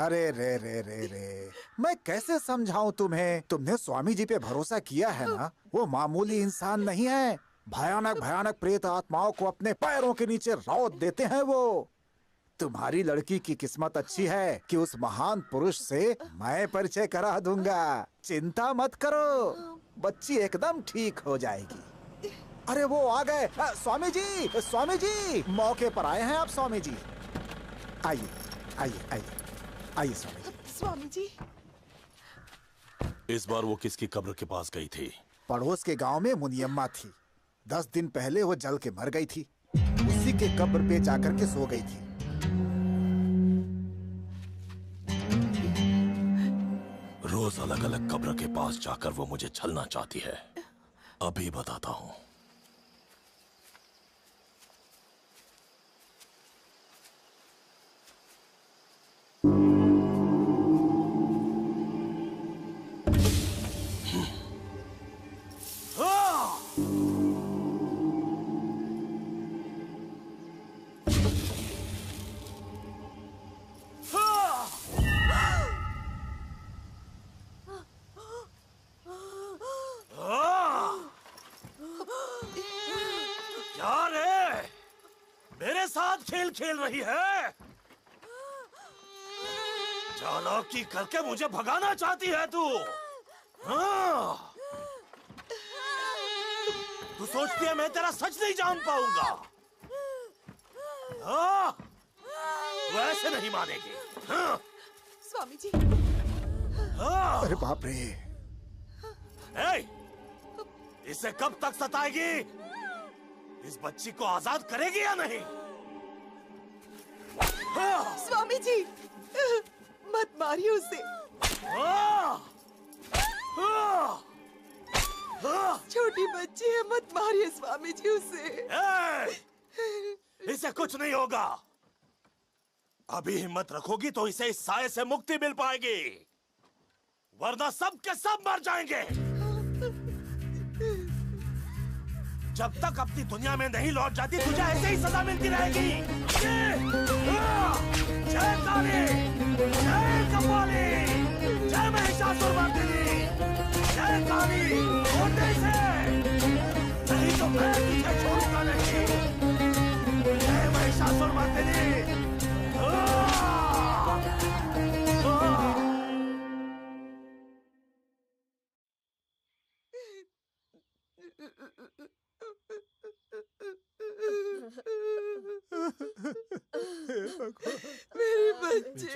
अरे रे रे रे रे, मैं कैसे समझाऊं तुम्हें? तुमने स्वामी जी पे भरोसा किया है ना? वो मामूली इंसान नहीं है। भयानक भयानक प्रेत आत्माओं को अपने पैरों के नीचे रौंद देते हैं वो। तुम्हारी लड़की की किस्मत अच्छी है कि उस महान पुरुष से मैं परिचय करा दूंगा। चिंता मत करो, बच्ची एकदम ठीक हो जाएगी। अरे वो आ गए। स्वामी जी, स्वामी जी, मौके पर आए हैं आप स्वामी जी। आइए आइए आइए आइए स्वामी जी। स्वामी जी, इस बार वो किसकी कब्र के पास गई थी? पड़ोस के गांव में मुनियम्मा थी। 10 दिन पहले वो जल के मर गई थी। उसी के कब्र पे जाकर के सो गई थी। रोज अलग अलग कब्र के पास जाकर वो मुझे छलना चाहती है। अभी बताता हूँ। खेल रही है? चालाकी करके मुझे भगाना चाहती है तू? हाँ। तू सोचती है मैं तेरा सच नहीं जान पाऊंगा? हाँ। तू ऐसे नहीं मानेगी। हाँ। स्वामी जी। हाँ। अरे बाप रे। इसे कब तक सताएगी? इस बच्ची को आजाद करेगी या नहीं? स्वामी जी, मत मारिए उसे। छोटी बच्ची है, मत मारिए स्वामी जी उसे। इसे कुछ नहीं होगा। अभी हिम्मत रखोगी तो इसे इस साये से मुक्ति मिल पाएगी, वरना सब के सब मर जाएंगे। जब तक अपनी दुनिया में नहीं लौट जाती तुझे ऐसे ही सजा मिलती रहेगी। जय काली, जय कपाली, जय महिषासुरमर्दिनी, जय काली, छोटे से नहीं तो मैं तुझे छोड़ूंगा नहीं। जय महिषासुरमर्दिनी। मेरे बच्चे, मेरे बच्चे।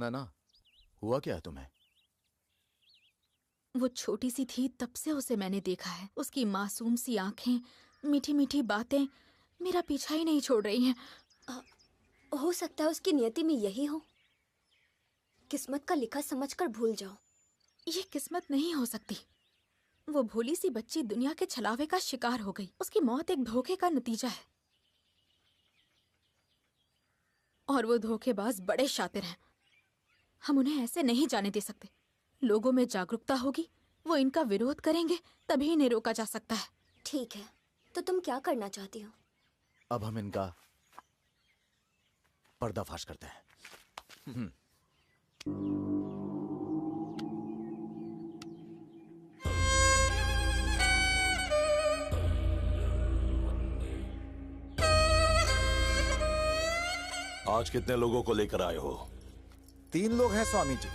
नैना, हुआ क्या है तुम्हें? वो छोटी सी थी तब से उसे मैंने देखा है। उसकी मासूम सी आंखें, मीठी मीठी बातें मेरा पीछा ही नहीं छोड़ रही हैं। हो सकता है उसकी नियति में यही हो। किस्मत का लिखा समझकर भूल जाओ। ये किस्मत नहीं हो सकती। वो भोली सी बच्ची दुनिया के छलावे का शिकार हो गई। उसकी मौत एक धोखे का नतीजा है। और वो धोखेबाज बड़े शातिर हैं। हम उन्हें ऐसे नहीं जाने दे सकते। लोगों में जागरूकता होगी, वो इनका विरोध करेंगे, तभी इन्हें रोका जा सकता है। ठीक है, तो तुम क्या करना चाहती हो? अब हम इनका पर्दाफाश करते हैं। आज कितने लोगों को लेकर आए हो? 3 लोग हैं स्वामी जी।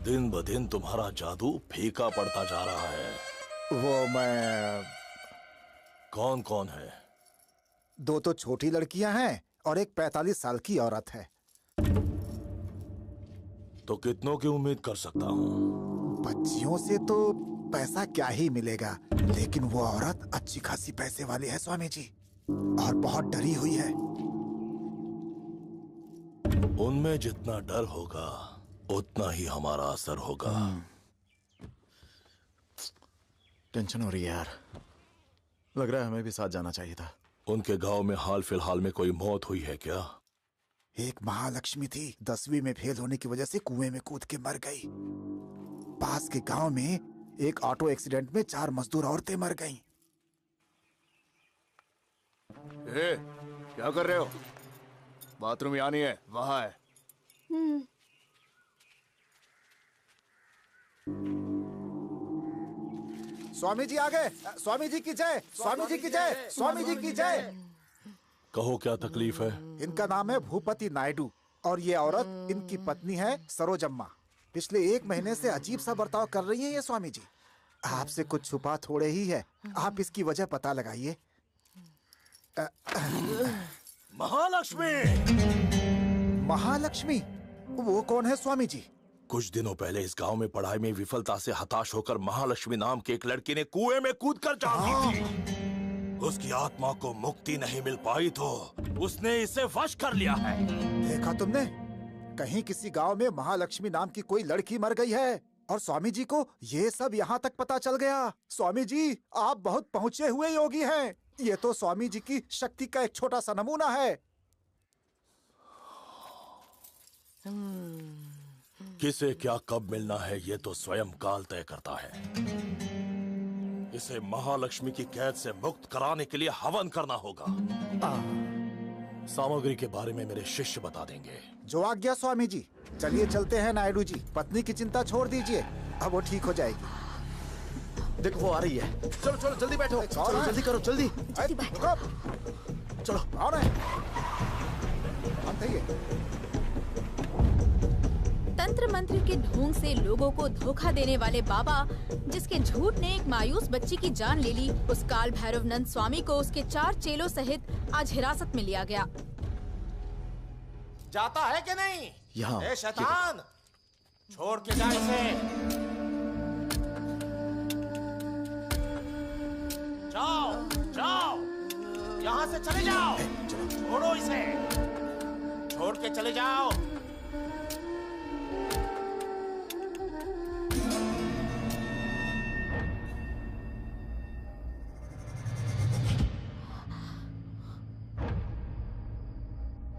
दिन ब दिन तुम्हारा जादू फीका पड़ता जा रहा है। वो मैं कौन कौन है? 2 तो छोटी लड़कियां हैं और एक 45 साल की औरत है। तो कितनों की उम्मीद कर सकता हूँ? बच्चियों से तो पैसा क्या ही मिलेगा, लेकिन वो औरत अच्छी खासी पैसे वाली है स्वामी जी, और बहुत डरी हुई है। उनमें जितना डर होगा उतना ही हमारा असर होगा। टेंशन हो रही है यार। लग रहा है हमें भी साथ जाना चाहिए था। उनके गांव में हाल फिलहाल में कोई मौत हुई है क्या? एक महालक्ष्मी थी, 10वीं में फेल होने की वजह से कुएं में कूद के मर गई। पास के गांव में एक ऑटो एक्सीडेंट में 4 मजदूर औरतें मर गईं। क्या कर रहे हो? बाथरूम यहाँ नहीं है, वहां है। स्वामी जी आ गए। स्वामी जी की जय, स्वामी जी की जय, स्वामी जी की जय। कहो क्या तकलीफ है? इनका नाम है भूपति नायडू और ये औरत इनकी पत्नी है सरोजम्मा। पिछले 1 महीने से अजीब सा बर्ताव कर रही है ये स्वामी जी। आपसे कुछ छुपा थोड़े ही है, आप इसकी वजह पता लगाइए। महालक्ष्मी! महालक्ष्मी? वो कौन है स्वामी जी? कुछ दिनों पहले इस गांव में पढ़ाई में विफलता से हताश होकर महालक्ष्मी नाम की एक लड़की ने कुएं में कूदकर जान दी थी। उसकी आत्मा को मुक्ति नहीं मिल पाई तो उसने इसे वश कर लिया है। देखा तुमने? कहीं किसी गांव में महालक्ष्मी नाम की कोई लड़की मर गई है और स्वामी जी को ये सब यहाँ तक पता चल गया। स्वामी जी, आप बहुत पहुँचे हुए योगी हैं। ये तो स्वामी जी की शक्ति का एक छोटा सा नमूना है। किसे क्या कब मिलना है ये तो स्वयं काल तय करता है। इसे महालक्ष्मी की कैद से मुक्त कराने के लिए हवन करना होगा। सामग्री के बारे में मेरे शिष्य बता देंगे। जो आज्ञा स्वामी जी। चलिए चलते हैं नायडू जी, पत्नी की चिंता छोड़ दीजिए, अब वो ठीक हो जाएगी। देखो वो आ रही है। चलो चलो जल्दी बैठो। चलो जल्दी करो, जल्दी। चलो आओ ना। तंत्र मंत्र के ढोंग से लोगों को धोखा देने वाले बाबा, जिसके झूठ ने एक मायूस बच्ची की जान ले ली, उस काल भैरव नंद स्वामी को उसके 4 चेलों सहित आज हिरासत में लिया गया। जाता है कि नहीं? यहाँ ए शैतान, छोड़ के जा इसे। जाओ जाओ, यहाँ से चले जाओ। छोड़ो इसे, छोड़ के चले जाओ।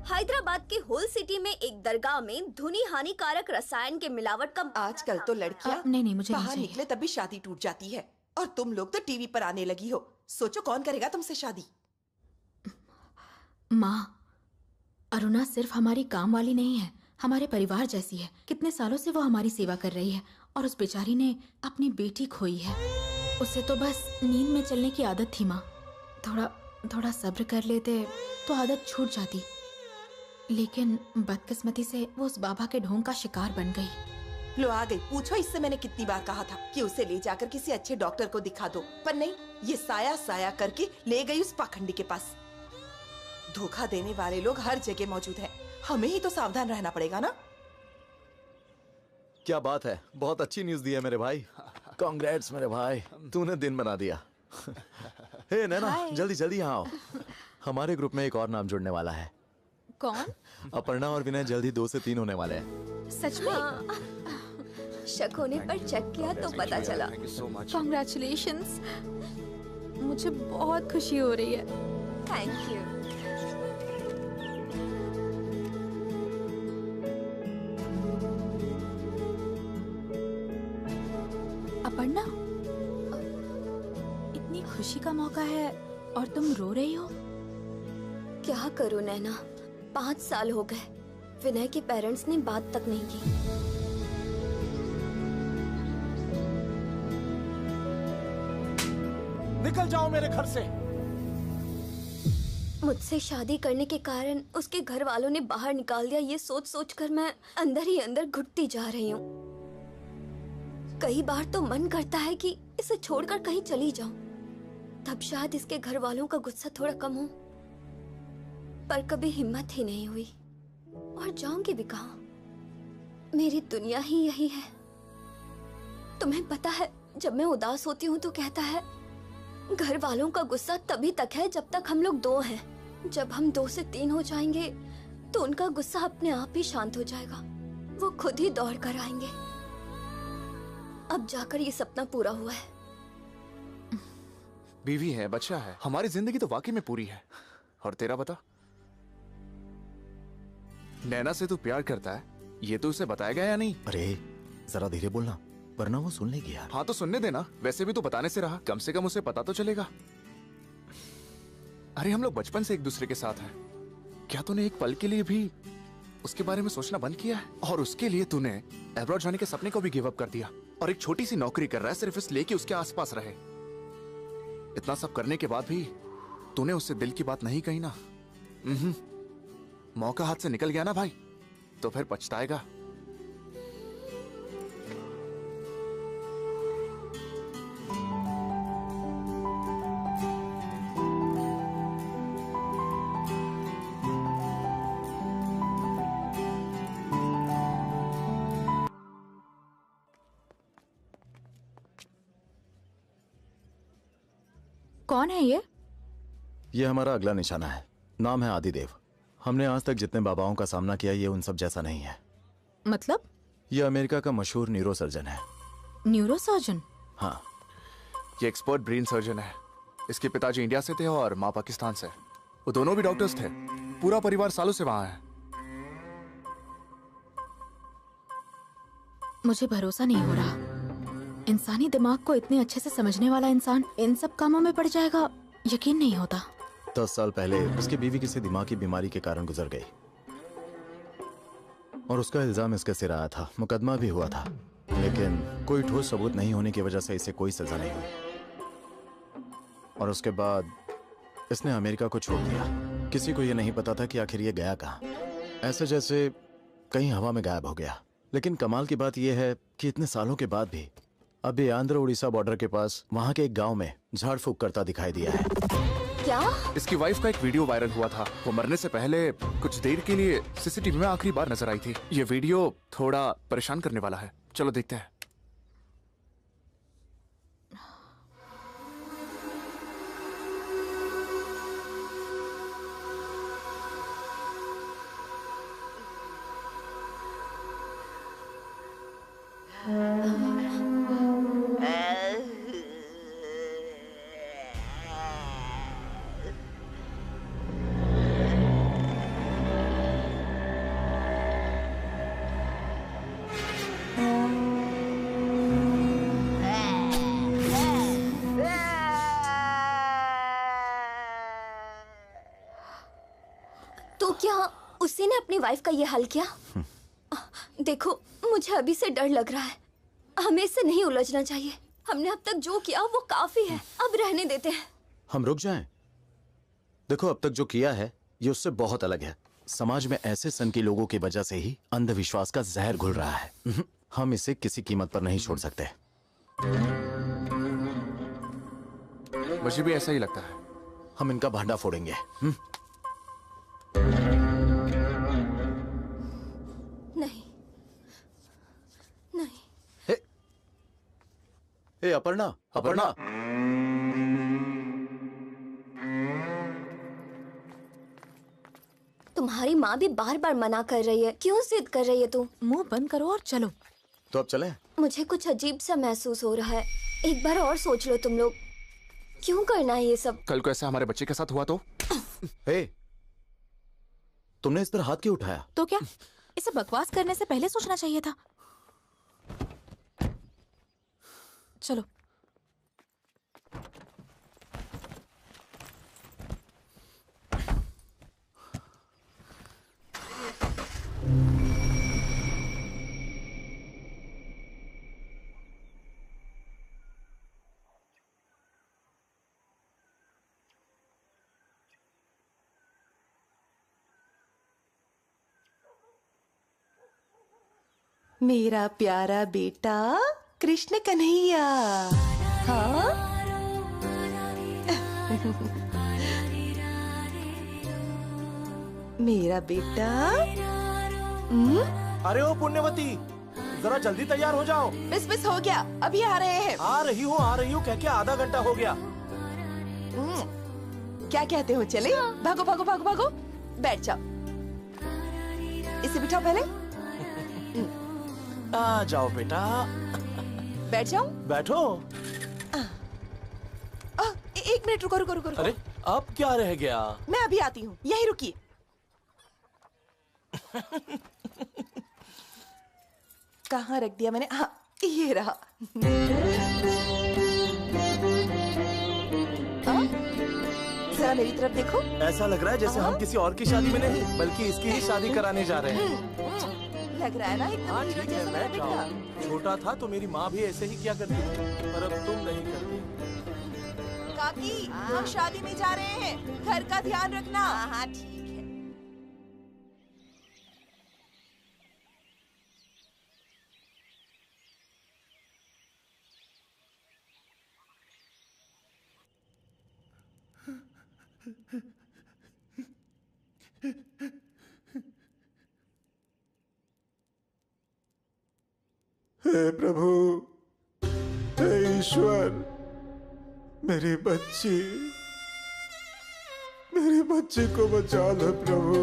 हैदराबाद के होल सिटी में एक दरगाह में धुनी हानिकारक रसायन के मिलावट का आजकल तो लड़कियां नहीं मुझे नहीं बाहर चाहिए। निकले तभी शादी टूट जाती है, और तुम लोग तो टीवी पर आने लगी हो। सोचो कौन करेगा तुमसे शादी। माँ, अरुणा सिर्फ हमारी काम वाली नहीं है, हमारे परिवार जैसी है। कितने सालों से वो हमारी सेवा कर रही है और उस बेचारी ने अपनी बेटी खोई है। उसे तो बस नींद में चलने की आदत थी माँ। थोड़ा सब्र कर लेते तो आदत छूट जाती, लेकिन बदकिस्मती से वो उस बाबा के ढोंग का शिकार बन गई। लो आ गई। पूछो इससे मैंने कितनी बार कहा था कि उसे ले जाकर किसी अच्छे डॉक्टर को दिखा दो, पर नहीं, ये साया करके ले गई उस पाखंडी के पास। धोखा देने वाले लोग हर जगह मौजूद हैं। हमें ही तो सावधान रहना पड़ेगा ना। क्या बात है, बहुत अच्छी न्यूज़ दी है मेरे भाई। कांग्रेट्स मेरे भाई, तूने दिन बना दिया। हे नैना, जल्दी जल्दी यहाँ आओ। हमारे ग्रुप में एक और नाम जुड़ने वाला है। कौन? अपर्णा और विनय जल्दी 2 से 3 होने वाले हैं। सच में? शक होने पर चेक किया तो पता चला। कॉन्ग्रेचुलेशंस, मुझे बहुत खुशी हो रही है। Thank you. अपर्णा, इतनी खुशी का मौका है और तुम रो रही हो। क्या करूं नैना, 5 साल हो गए, विनय के पेरेंट्स ने बात तक नहीं की। निकल जाओ मेरे घर से। मुझसे शादी करने के कारण उसके घर वालों ने बाहर निकाल दिया, ये सोच सोच कर मैं अंदर ही अंदर घुटती जा रही हूँ। कई बार तो मन करता है कि इसे छोड़कर कहीं चली जाऊं, तब शायद इसके घर वालों का गुस्सा थोड़ा कम हो, पर कभी हिम्मत ही नहीं हुई। और जाऊंगी भी कहाँ? मेरी दुनिया ही यही है। तुम्हें पता है, जब मैं उदास होती हूँ तो कहता है घर वालों का गुस्सा तभी तक है जब तक हम लोग 2 हैं। जब हम 2 से 3 हो जाएंगे तो उनका गुस्सा अपने आप ही शांत हो जाएगा, वो खुद ही दौड़ कर आएंगे। अब जाकर ये सपना पूरा हुआ है। बीवी है, बच्चा है, हमारी जिंदगी तो वाकई में पूरी है। और तेरा बता, नैना से तू प्यार करता है, ये तो उसे बताया गया या नहीं? अरे जरा धीरे बोलना, वरना वो सुन लेगी यार। हाँ तो सुनने देना, वैसे भी तू बताने से रहा, कम से कम उसे पता तो चलेगा। अरे हम लोग बचपन से एक दूसरे के साथ हैं, क्या तूने एक पल के लिए भी उसके बारे में सोचना बंद किया है? और उसके लिए तूने अब्रॉड जाने के सपने को भी गिव अप कर दिया और एक छोटी सी नौकरी कर रहा है सिर्फ इसलिए कि उसके आसपास रहे। इतना सब करने के बाद भी तूने उससे दिल की बात नहीं कही ना। मौका हाथ से निकल गया ना भाई, तो फिर पछताएगा। कौन है ये? ये हमारा अगला निशाना है। नाम है आदिदेव। हमने आज तक जितने बाबाओं का सामना किया, ये उन सब जैसा नहीं है। मतलब? ये अमेरिका का मशहूर न्यूरो सर्जन है। Neuro surgeon? हाँ। ये एक्सपर्ट ब्रेन सर्जन है। इसके पिताजी इंडिया से थे और माँ पाकिस्तान से। वो दोनों भी डॉक्टर्स थे। पूरा परिवार सालों से वहां है। मुझे भरोसा नहीं हो रहा। इंसानी दिमाग को इतने अच्छे से समझने वाला इंसान इन सब कामों में पड़ जाएगा, यकीन नहीं होता। 10 साल पहले उसकी बीवी किसी दिमागी बीमारी के कारण गुजर गई और उसका इल्जाम इसके सिर आया था। मुकदमा भी हुआ था, लेकिन कोई ठोस सबूत नहीं होने की वजह से इसे कोई सजा नहीं हुई। और उसके बाद इसने अमेरिका को छोड़ दिया। किसी को यह नहीं पता था कि आखिर ये गया कहाँ। ऐसे जैसे कहीं हवा में गायब हो गया। लेकिन कमाल की बात यह है कि इतने सालों के बाद भी अभी आंध्र उड़ीसा बॉर्डर के पास वहाँ के एक गांव में झाड़ फूक करता दिखाई दिया है। क्या? इसकी वाइफ का एक वीडियो वायरल हुआ था। वो मरने से पहले कुछ देर के लिए सीसीटीवी में आखिरी बार नजर आई थी। ये वीडियो थोड़ा परेशान करने वाला है, चलो देखते हैं। तो क्या उसी ने अपनी वाइफ का ये हल किया? देखो, मुझे अभी से डर लग रहा है। हमें इससे नहीं उलझना चाहिए। हमने अब तक जो किया वो काफी है, अब रहने देते हैं। हम रुक जाएं? देखो, अब तक जो किया है ये उससे बहुत अलग है। समाज में ऐसे सन की लोगों की वजह से ही अंधविश्वास का जहर घुल रहा है। हम इसे किसी कीमत पर नहीं छोड़ सकते। मुझे भी ऐसा ही लगता है। हम इनका भांडा फोड़ेंगे। हे अपर्णा, अपर्णा। तुम्हारी माँ भी बार बार मना कर रही है, क्यों जिद कर रही है तू? मुंह बंद करो और चलो। तो अब चलें? मुझे कुछ अजीब सा महसूस हो रहा है। एक बार और सोच लो तुम लोग, क्यों करना है ये सब? कल को ऐसा हमारे बच्चे के साथ हुआ तो? हे, तुमने इस पर हाथ क्यों उठाया? तो क्या इसे बकवास करने से पहले सोचना चाहिए था। चलो। मेरा प्यारा बेटा कृष्ण कन्हैया। हाँ? मेरा बेटा। अरे ओ पुण्यवती, जरा जल्दी तैयार हो जाओ। बस हो गया, अभी आ रहे हैं। आ रही हूँ कह के आधा घंटा हो गया। क्या कहते हो, चले? भागो भागो भागो भागो, बैठ जाओ। इसे बिठाओ पहले। आ जाओ बेटा, बैठ जाओ। बैठो। एक मिनट, रुको रुको रुको रुको। अरे अब क्या रह गया? मैं अभी आती हूँ, यहीं रुकिए। कहाँ रख दिया मैंने? हाँ, ये रहा। जरा मेरी तरफ देखो। ऐसा लग रहा है जैसे हम किसी और की शादी में नहीं बल्कि इसकी ही शादी कराने जा रहे हैं। लग रहा है ना एकदम हाँ हीरो ठीक है, जैसा बैठ लगेगा। जाओ। छोटा था तो मेरी माँ भी ऐसे ही किया करती थी, पर अब तुम नहीं करती। काकी, हम शादी में जा रहे हैं, घर का ध्यान रखना। हाँ ठीक है। हे प्रभु, हे ईश्वर, मेरी बच्ची को बचा लो प्रभु।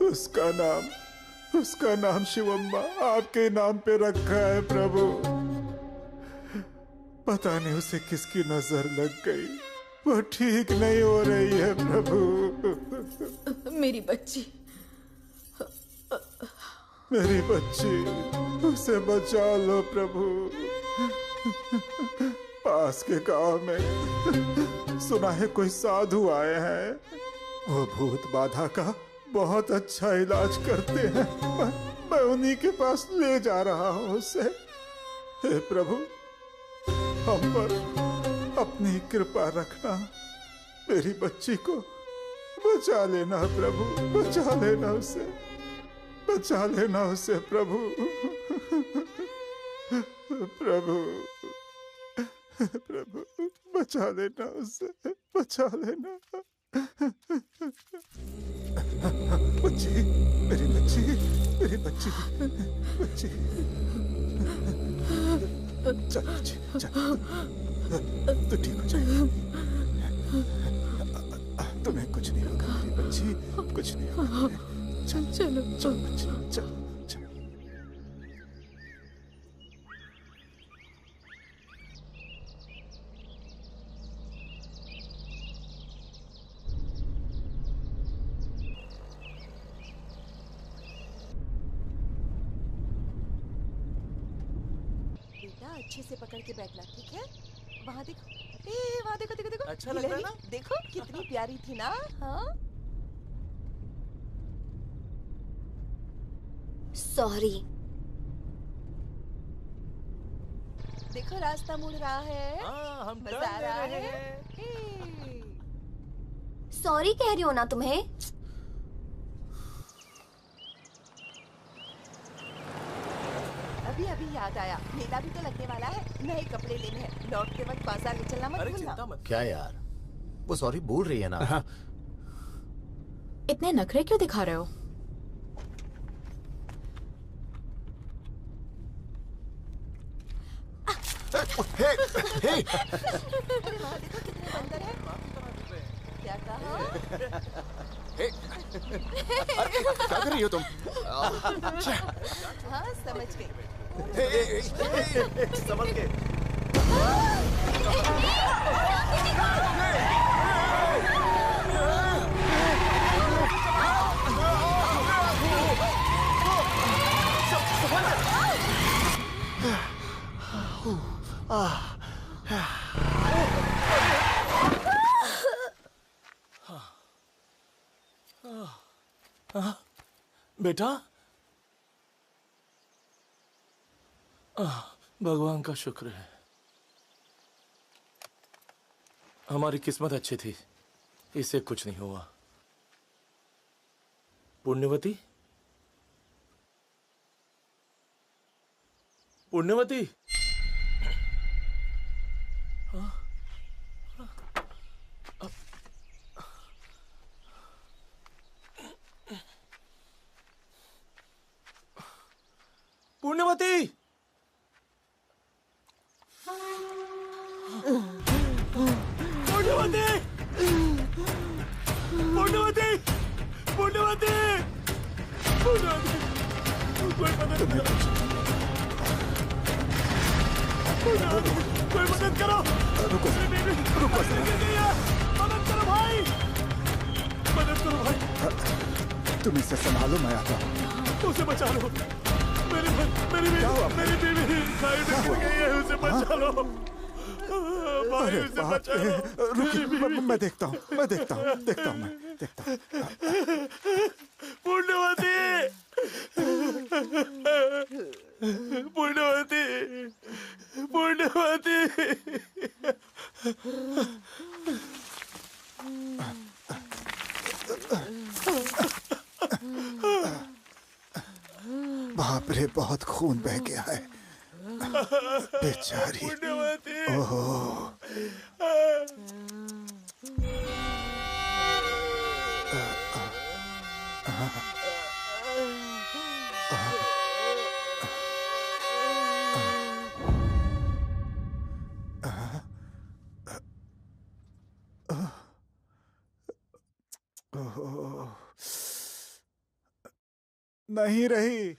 उसका नाम शिवम्मा आपके नाम पे रखा है प्रभु। पता नहीं उसे किसकी नजर लग गई, वो ठीक नहीं हो रही है प्रभु। मेरी बच्ची, मेरी बच्ची, उसे बचा लो प्रभु। पास के गांव में सुना है कोई साधु आए हैं, वो भूत बाधा का बहुत अच्छा इलाज करते हैं। मैं उन्हीं के पास ले जा रहा हूँ उसे। हे प्रभु, हम पर अपनी कृपा रखना, मेरी बच्ची को बचा लेना प्रभु, बचा लेना उसे, बचा लेना उसे प्रभु। प्रभु, प्रभु, बचा लेना उसे, बचा लेना। बच्ची, मेरी बच्ची, मेरी बच्ची, बच्ची। चल बच्ची, चल, तू ठीक हो जाएगी। तुम्हें कुछ नहीं होगा मेरी बच्ची, कुछ नहीं होगा। चल चलो चल बच्ची, चल चल। बेटा अच्छे से पकड़ के बैठना, ठीक है? वहाँ देखो, वहाँ देखो देखो देखो। अच्छा लग रहा है ना? देखो कितनी प्यारी थी ना। हाँ, सॉरी। देखो रास्ता मुड़ रहा है। हाँ, हम मजा टर्न आ ले रहा रहे है। हैं। सॉरी कह रही हो ना तुम्हें? अभी अभी याद आया, मेला भी तो लगने वाला है, नए कपड़े लेने हैं। लौटते वक्त बाजार ले चलना मत अरे भूलना। चिंता मत। क्या यार, वो सॉरी बोल रही है ना। इतने नखरे क्यों दिखा रहे हो? हे हे अरे वहाँ देखो कितने बंदर हैं। क्या कहा? हे अरे क्या कर रही हो तुम? हाँ समझ गई। संभल के। बेटा, भगवान का शुक्र है, हमारी किस्मत अच्छी थी, इससे कुछ नहीं हुआ। पुण्यवती, पुण्यवती, पुण्यवती, पुण्यवती, पुण्यवती, पुण्यवती, पुण्यवती, कोई मदद करो, कोई मदद करो, रुको, रुको, मदद करो भाई, मदद करो भाई, तुम इसे संभालो, मैं आता हूँ। उसे बचा लो, मेरी बीवी साइड गिर गई है, उसे बचा लो भाई, उसे बचा लो। रुकिए, मैं देखता हूँ, मैं देखता हूँ। पुण्यवती, पुण्यवती, पुण्यवती, बाप रे, बहुत खून बह गया है, बेचारी। ओहो, नहीं रही।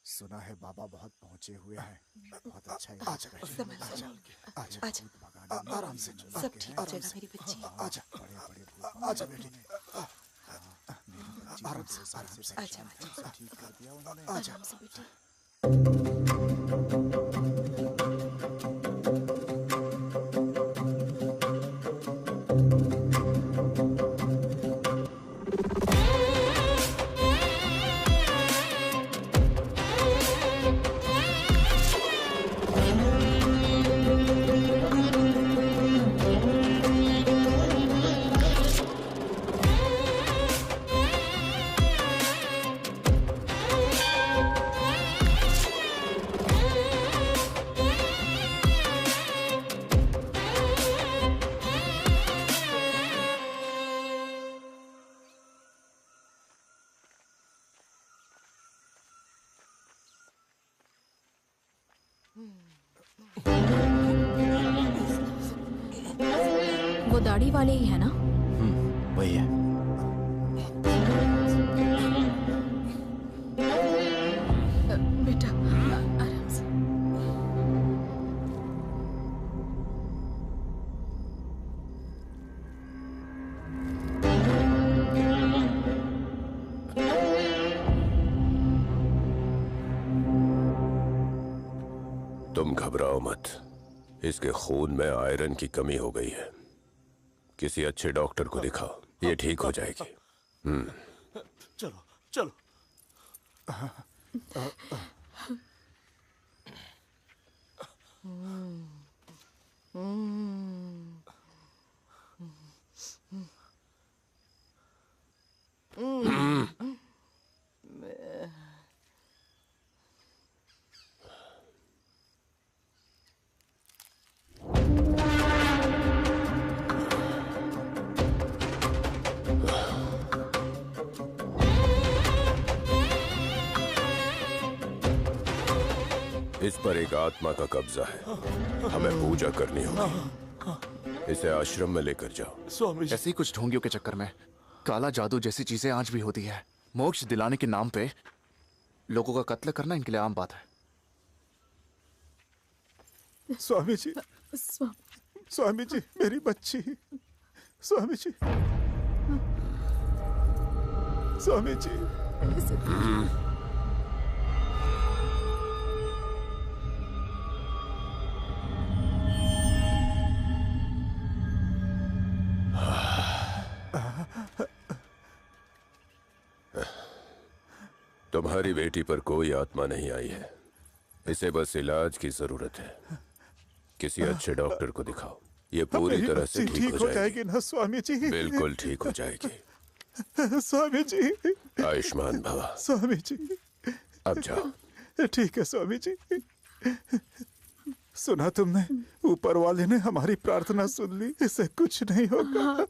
सुना है बाबा बहुत पहुंचे हुए हैं। बहुत अच्छा है। आजा आराम से, सब ठीक हो जाएगा मेरी बच्ची। आजा, आजा बेटी, आराम से, आजा ठीक कर दिया उन्होंने। आजा बेटी। वो दाढ़ी वाले ही है ना? वही है। बेटा आराम से। तुम घबराओ मत, इसके खून में आयरन की कमी हो गई है। किसी अच्छे डॉक्टर को दिखाओ, ये ठीक हो जाएगी। चलो चलो। इस पर एक आत्मा का कब्जा है, हमें पूजा करनी होगी। इसे आश्रम में लेकर जाओ। स्वामी जी, ऐसे ही कुछ ढोंगियों के चक्कर में काला जादू जैसी चीजें आज भी होती है। मोक्ष दिलाने के नाम पे लोगों का कत्ल करना इनके लिए आम बात है। स्वामी जी, स्वामी जी, मेरी बच्ची, स्वामी जी, स्वामी जी। तुम्हारी बेटी पर कोई आत्मा नहीं आई है, इसे बस इलाज की जरूरत है। किसी अच्छे डॉक्टर को दिखाओ, ये पूरी तरह से ठीक हो जाएगी ना स्वामी जी? बिल्कुल ठीक हो जाएगी। स्वामी जी, आयुष्मान भवा। स्वामी जी, अब जाओ। ठीक है स्वामी जी। सुना तुमने, ऊपर वाले ने हमारी प्रार्थना सुन ली, इसे कुछ नहीं होगा।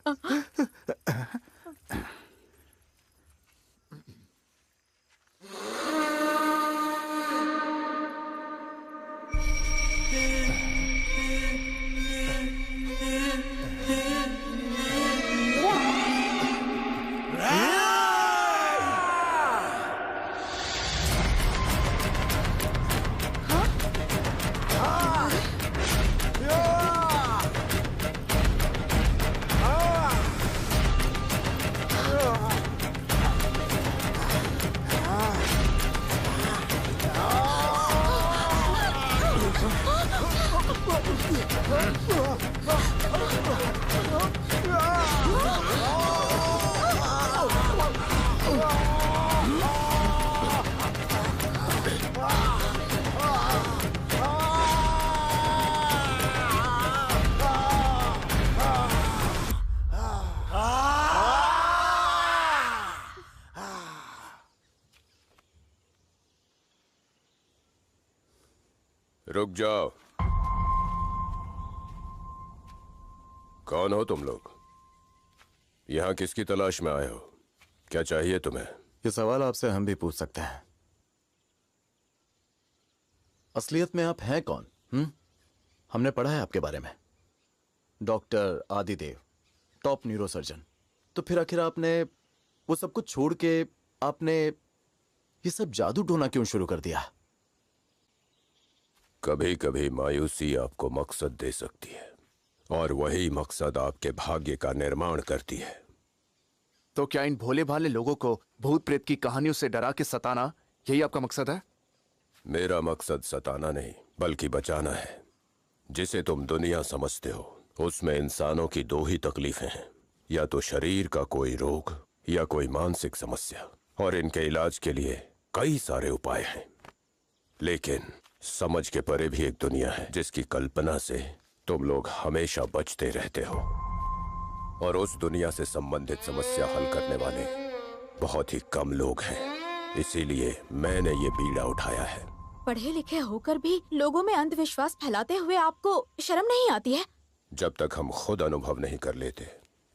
रुक जाओ। कौन हो तुम लोग? यहाँ किसकी तलाश में आए हो? क्या चाहिए तुम्हें? ये सवाल आपसे हम भी पूछ सकते हैं। असलियत में आप हैं कौन? हमने पढ़ा है आपके बारे में, डॉक्टर आदिदेव, टॉप न्यूरोसर्जन। तो फिर आखिर आपने वो सब कुछ छोड़ के आपने ये सब जादू टोना क्यों शुरू कर दिया? कभी कभी मायूसी आपको मकसद दे सकती है, और वही मकसद आपके भाग्य का निर्माण करती है। तो क्या इन भोले भाले लोगों को भूत प्रेत की कहानियों से डरा के सताना यही आपका मकसद है? मेरा मकसद सताना नहीं, बल्कि बचाना है। जिसे तुम दुनिया समझते हो, उसमें इंसानों की दो ही तकलीफें हैं, या तो शरीर का कोई रोग या कोई मानसिक समस्या, और इनके इलाज के लिए कई सारे उपाय हैं। लेकिन समझ के परे भी एक दुनिया है जिसकी कल्पना से तुम लोग हमेशा बचते रहते हो, और उस दुनिया से संबंधित समस्या हल करने वाले बहुत ही कम लोग हैं। इसीलिए मैंने ये बीड़ा उठाया है। पढ़े लिखे होकर भी लोगों में अंधविश्वास फैलाते हुए आपको शर्म नहीं आती है? जब तक हम खुद अनुभव नहीं कर लेते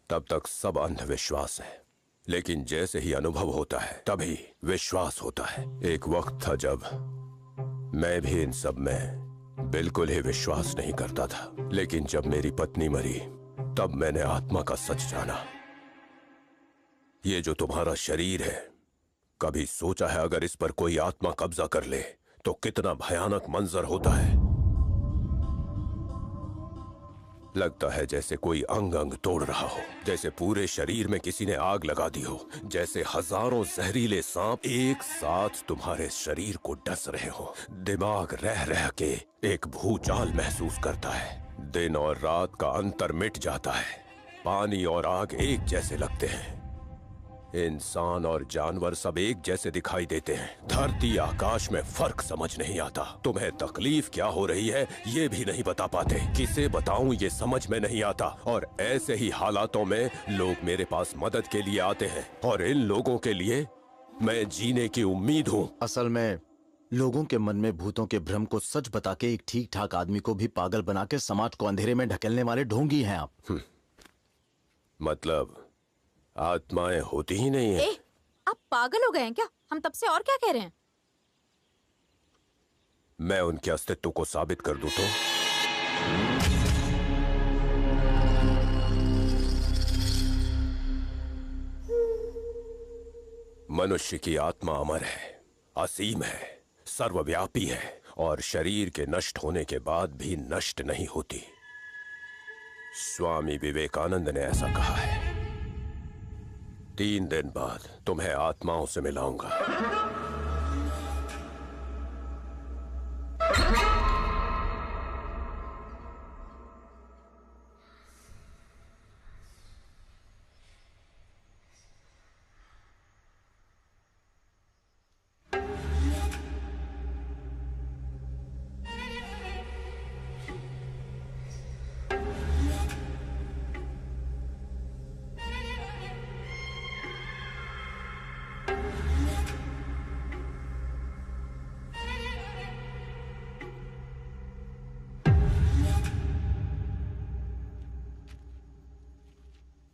तब तक सब अंधविश्वास है, लेकिन जैसे ही अनुभव होता है तभी विश्वास होता है। एक वक्त था जब मैं भी इन सब में बिल्कुल ही विश्वास नहीं करता था, लेकिन जब मेरी पत्नी मरी तब मैंने आत्मा का सच जाना। ये जो तुम्हारा शरीर है, कभी सोचा है अगर इस पर कोई आत्मा कब्जा कर ले तो कितना भयानक मंजर होता है? लगता है जैसे कोई अंग अंग तोड़ रहा हो, जैसे पूरे शरीर में किसी ने आग लगा दी हो, जैसे हजारों जहरीले सांप एक साथ तुम्हारे शरीर को डस रहे हो। दिमाग रह रह के एक भूचाल महसूस करता है। दिन और रात का अंतर मिट जाता है। पानी और आग एक जैसे लगते हैं। इंसान और जानवर सब एक जैसे दिखाई देते हैं। धरती आकाश में फर्क समझ नहीं आता। तुम्हें तकलीफ क्या हो रही है ये भी नहीं बता पाते। किसे बताऊं ये समझ में नहीं आता। और ऐसे ही हालातों में लोग मेरे पास मदद के लिए आते हैं और इन लोगों के लिए मैं जीने की उम्मीद हूँ। असल में लोगों के मन में भूतों के भ्रम को सच बता के एक ठीक ठाक आदमी को भी पागल बना के समाज को अंधेरे में ढकेलने वाले ढोंगी हैं आप। मतलब आत्माएं होती ही नहीं है। आप पागल हो गए हैं क्या? हम तब से और क्या कह रहे हैं? मैं उनके अस्तित्व को साबित कर दूं तो? मनुष्य की आत्मा अमर है, असीम है, सर्वव्यापी है और शरीर के नष्ट होने के बाद भी नष्ट नहीं होती। स्वामी विवेकानंद ने ऐसा कहा है। 3 दिन बाद तुम्हें आत्माओं से मिलाऊंगा।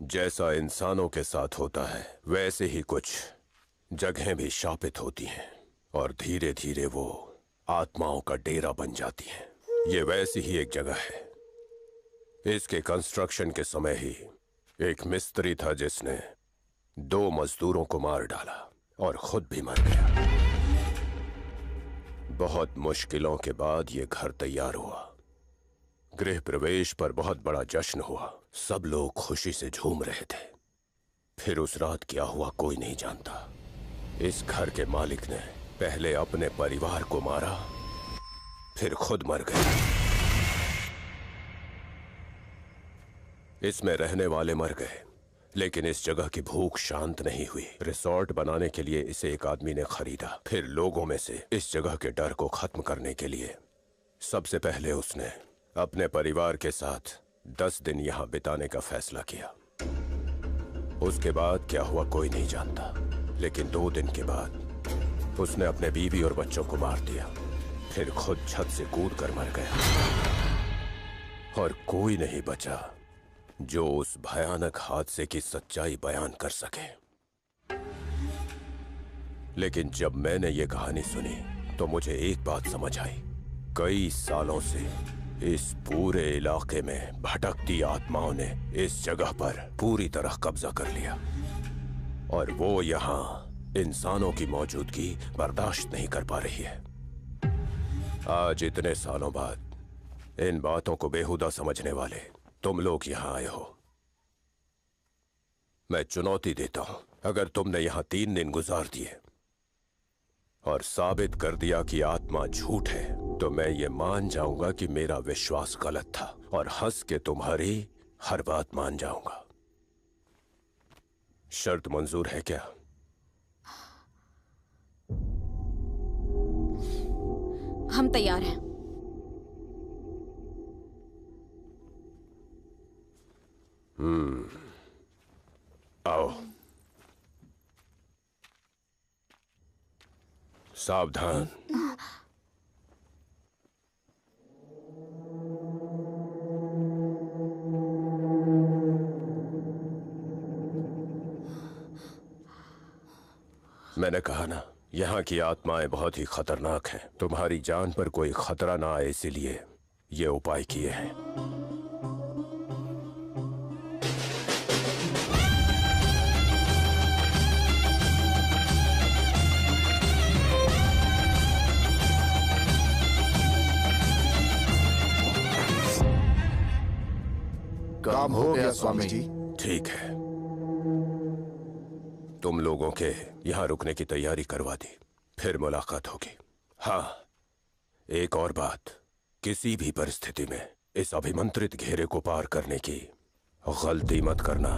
जैसा इंसानों के साथ होता है वैसे ही कुछ जगहें भी शापित होती हैं और धीरे धीरे वो आत्माओं का डेरा बन जाती हैं। ये वैसी ही एक जगह है। इसके कंस्ट्रक्शन के समय ही एक मिस्त्री था जिसने 2 मजदूरों को मार डाला और खुद भी मर गया। बहुत मुश्किलों के बाद ये घर तैयार हुआ। गृह प्रवेश पर बहुत बड़ा जश्न हुआ। सब लोग खुशी से झूम रहे थे। फिर उस रात क्या हुआ कोई नहीं जानता। इस घर के मालिक ने पहले अपने परिवार को मारा, फिर खुद मर गया। इसमें रहने वाले मर गए, लेकिन इस जगह की भूख शांत नहीं हुई। रिसोर्ट बनाने के लिए इसे एक आदमी ने खरीदा। फिर लोगों में से इस जगह के डर को खत्म करने के लिए सबसे पहले उसने अपने परिवार के साथ 10 दिन यहां बिताने का फैसला किया। उसके बाद क्या हुआ कोई नहीं जानता, लेकिन 2 दिन के बाद उसने अपने बीवी और बच्चों को मार दिया, फिर खुद छत से कूद कर मर गया। और कोई नहीं बचा जो उस भयानक हादसे की सच्चाई बयान कर सके। लेकिन जब मैंने ये कहानी सुनी तो मुझे एक बात समझ आई। कई सालों से इस पूरे इलाके में भटकती आत्माओं ने इस जगह पर पूरी तरह कब्जा कर लिया और वो यहाँ इंसानों की मौजूदगी बर्दाश्त नहीं कर पा रही है। आज इतने सालों बाद इन बातों को बेहुदा समझने वाले तुम लोग यहाँ आए हो। मैं चुनौती देता हूं, अगर तुमने यहाँ 3 दिन गुजार दिए और साबित कर दिया कि आत्मा झूठ है, तो मैं ये मान जाऊंगा कि मेरा विश्वास गलत था और हंस के तुम्हारी हर बात मान जाऊंगा। शर्त मंजूर है क्या? हम तैयार हैं। आओ। सावधान। मैंने कहा ना, यहाँ की आत्माएं बहुत ही खतरनाक हैं। तुम्हारी जान पर कोई खतरा ना आए इसीलिए ये उपाय किए हैं। काम हो गया स्वामी जी। ठीक है, तुम लोगों के यहाँ रुकने की तैयारी करवा दी, फिर मुलाकात होगी। हाँ, एक और बात, किसी भी परिस्थिति में इस अभिमंत्रित घेरे को पार करने की गलती मत करना।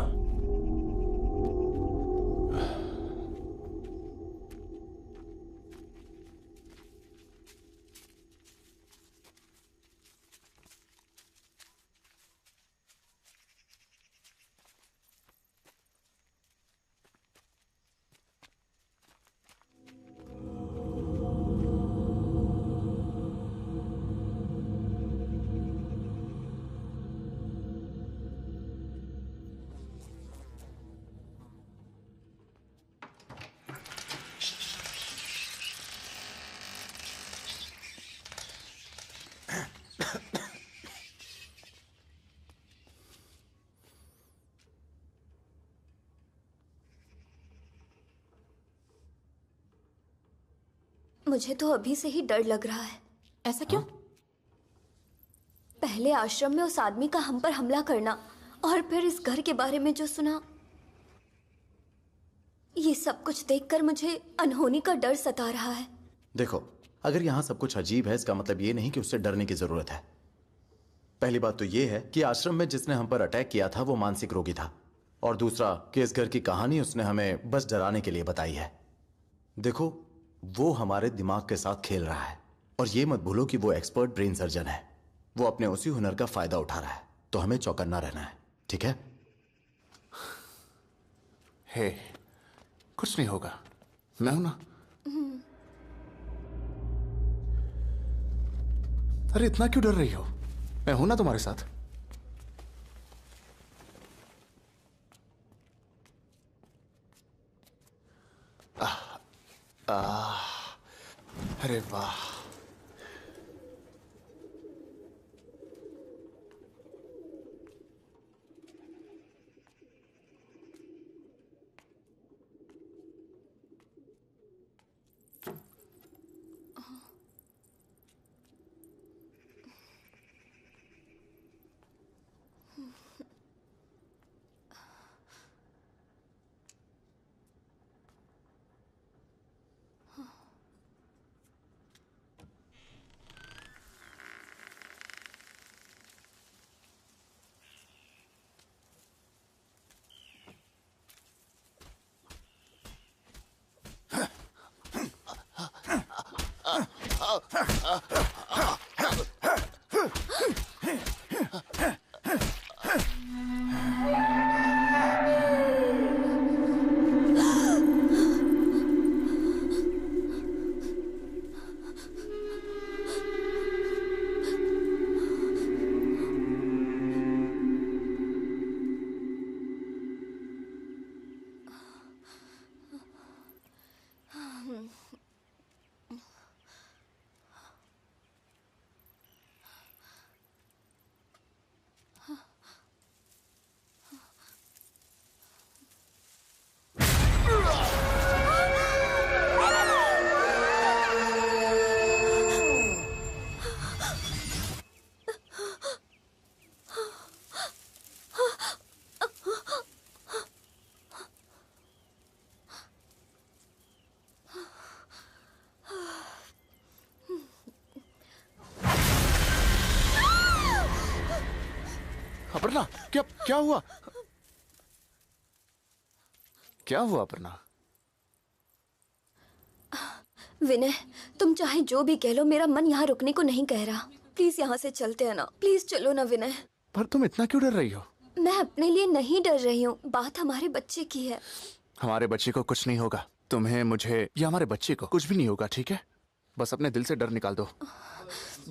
मुझे तो अभी से ही डर लग रहा है। ऐसा क्यों? पहले आश्रम में उस आदमी का हम पर हमला करना और फिर इस घर के बारे में जो सुना, ये सब कुछ देखकर मुझे अनहोनी का डर सता रहा है। देखो, अगर यहाँ सब कुछ अजीब है इसका मतलब ये नहीं कि उससे डरने की जरूरत है। पहली बात तो ये है कि आश्रम में जिसने हम पर अटैक किया था वो मानसिक रोगी था, और दूसरा कि इस घर की कहानी उसने हमें बस डराने के लिए बताई है। देखो, वो हमारे दिमाग के साथ खेल रहा है, और ये मत भूलो कि वो एक्सपर्ट ब्रेन सर्जन है। वो अपने उसी हुनर का फायदा उठा रहा है, तो हमें चौकन्ना रहना है, ठीक है? हे, कुछ नहीं होगा, मैं हूं ना। अरे इतना क्यों डर रही हो? मैं हूं ना तुम्हारे साथ। अरे वाह, अपर्णा, क्या क्या हुआ? क्या हुआ अपर्णा? विनय, तुम चाहे जो भी कह लो, मेरा मन यहाँ रुकने को नहीं कह रहा। प्लीज यहाँ से चलते हैं ना, प्लीज चलो ना विनय। पर तुम इतना क्यों डर रही हो? मैं अपने लिए नहीं डर रही हूँ, बात हमारे बच्चे की है। हमारे बच्चे को कुछ नहीं होगा, तुम्हें, मुझे या हमारे बच्चे को कुछ भी नहीं होगा, ठीक है? बस अपने दिल से डर निकाल दो।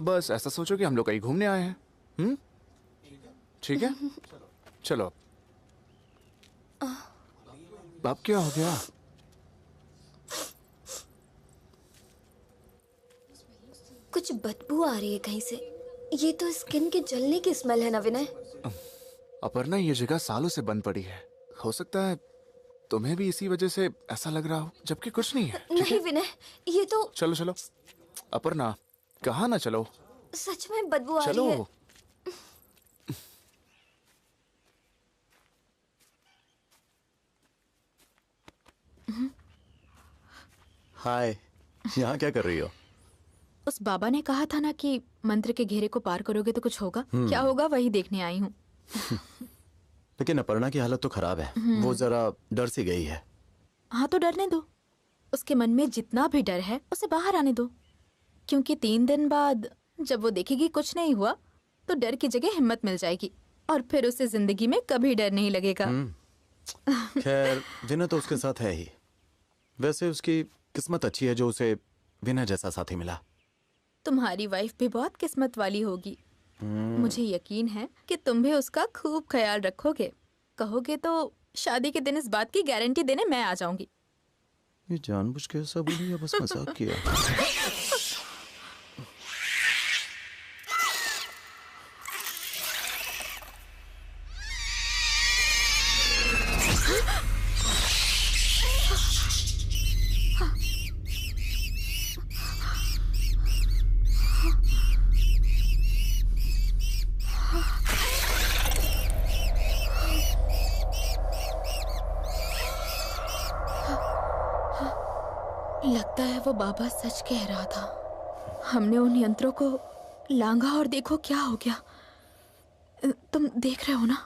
बस ऐसा सोचो कि हम लोग कहीं घूमने आए हैं। ठीक है, चलो। अब क्या हो गया? कुछ बदबू आ रही है कहीं से। ये तो स्किन के जलने की स्मेल है ना विनय? अपर्णा, ये जगह सालों से बंद पड़ी है, हो सकता है तुम्हें भी इसी वजह से ऐसा लग रहा हो, जबकि कुछ नहीं है। नहीं विनय, ये तो। चलो चलो अपर्णा, कहाँ ना चलो, सच में बदबू आ रही चलो। है। हाय, यहाँ क्या कर रही हो? उस बाबा ने कहा था ना कि मंत्र के घेरे को पार करोगे तो कुछ होगा। क्या होगा वही देखने आई हूँ। लेकिन अपर्णा की हालत तो खराब है, वो जरा डर सी गई है। हाँ तो डरने दो, उसके मन में जितना भी डर है उसे बाहर आने दो, क्योंकि 3 दिन बाद जब वो देखेगी कुछ नहीं हुआ तो डर की जगह हिम्मत मिल जाएगी, और फिर उसे जिंदगी में कभी डर नहीं लगेगा। खैर, विनय तो उसके साथ है ही। वैसे उसकी किस्मत अच्छी है जो उसे विनय जैसा साथी मिला। तुम्हारी वाइफ भी बहुत किस्मत वाली होगी। मुझे यकीन है कि तुम भी उसका खूब ख्याल रखोगे। कहोगे तो शादी के दिन इस बात की गारंटी देने मैं आ जाऊंगी। ये जानबूझ के ऐसा बोली या बस मजाक किया? वो बाबा सच कह रहा था। हमने उन यंत्रों को लांघा और देखो क्या हो गया। तुम देख रहे हो ना?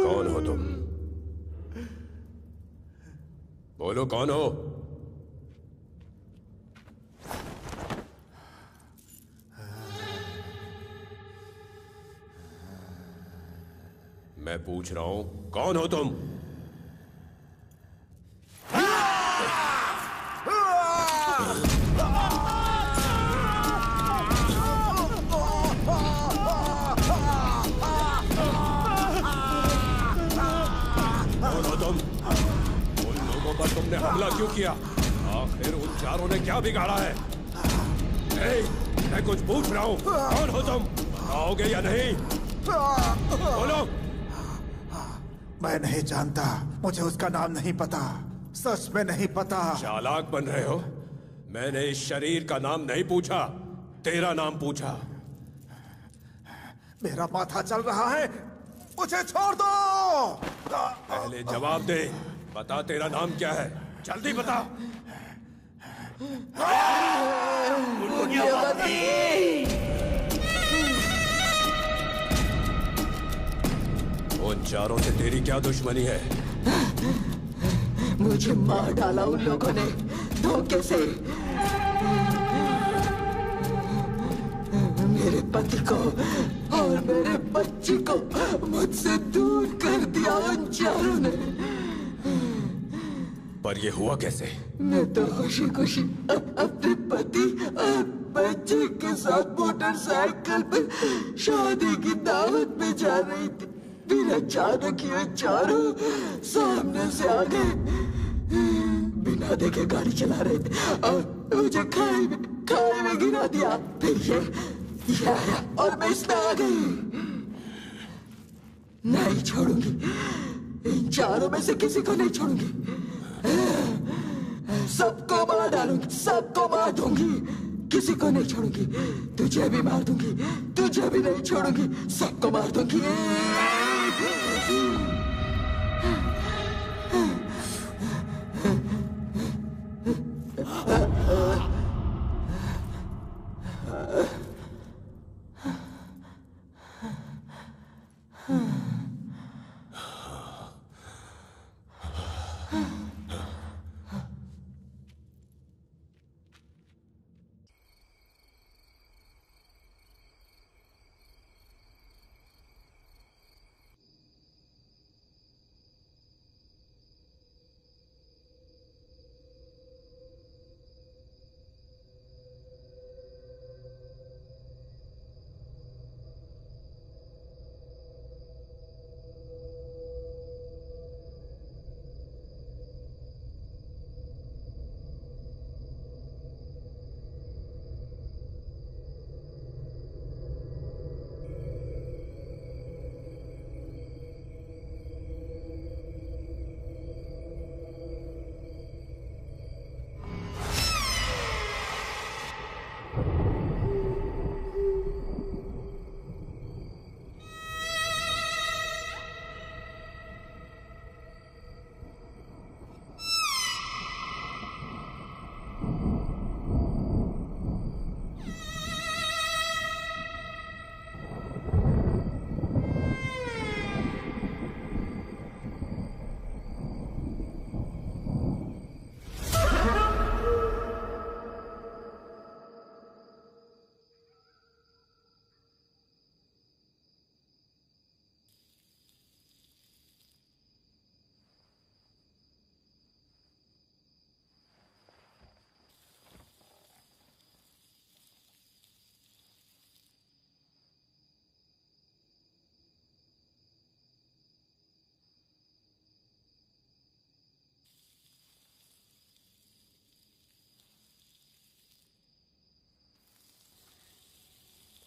कौन हो तुम? बोलो कौन हो? मैं पूछ रहा हूं, कौन हो तुम? पर तुमने हमला क्यों किया? आखिर उन चारों ने क्या बिगाड़ा है? मैं कुछ पूछ रहा हूँ, कौन हो तुम? आओगे या नहीं? बोलो। मैं नहीं जानता, मुझे उसका नाम नहीं पता, सच में नहीं पता। चालाक बन रहे हो? मैंने इस शरीर का नाम नहीं पूछा, तेरा नाम पूछा। मेरा माथा चल रहा है, मुझे छोड़ दो। पहले जवाब दे, बता तेरा नाम क्या है, जल्दी बता। उन चारों से तेरी क्या दुश्मनी है? मुझे मार डाला उन लोगों ने धोखे से। मेरे पति को और मेरे बच्ची को मुझसे दूर कर दिया उन चारों ने। पर ये हुआ कैसे? मैं तो खुशी खुशी अपने पति और बच्चे के साथ मोटरसाइकिल पर शादी की दावत में जा रही थी। फिर अचानक ये चारों सामने से आ गए, बिना देखे गाड़ी चला रहे थे और मुझे खाई में गिरा दिया। फिर ये आया और मैं इसमें आ गई। नहीं छोड़ूंगी, इन चारों में से किसी को नहीं छोड़ूंगी। सबको मार डालूंगी, सबको मार दूंगी, किसी को नहीं छोड़ूंगी। तुझे भी मार दूंगी, तुझे भी नहीं छोड़ूंगी, सबको मार दूंगी।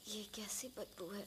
ये कैसी बदबू है?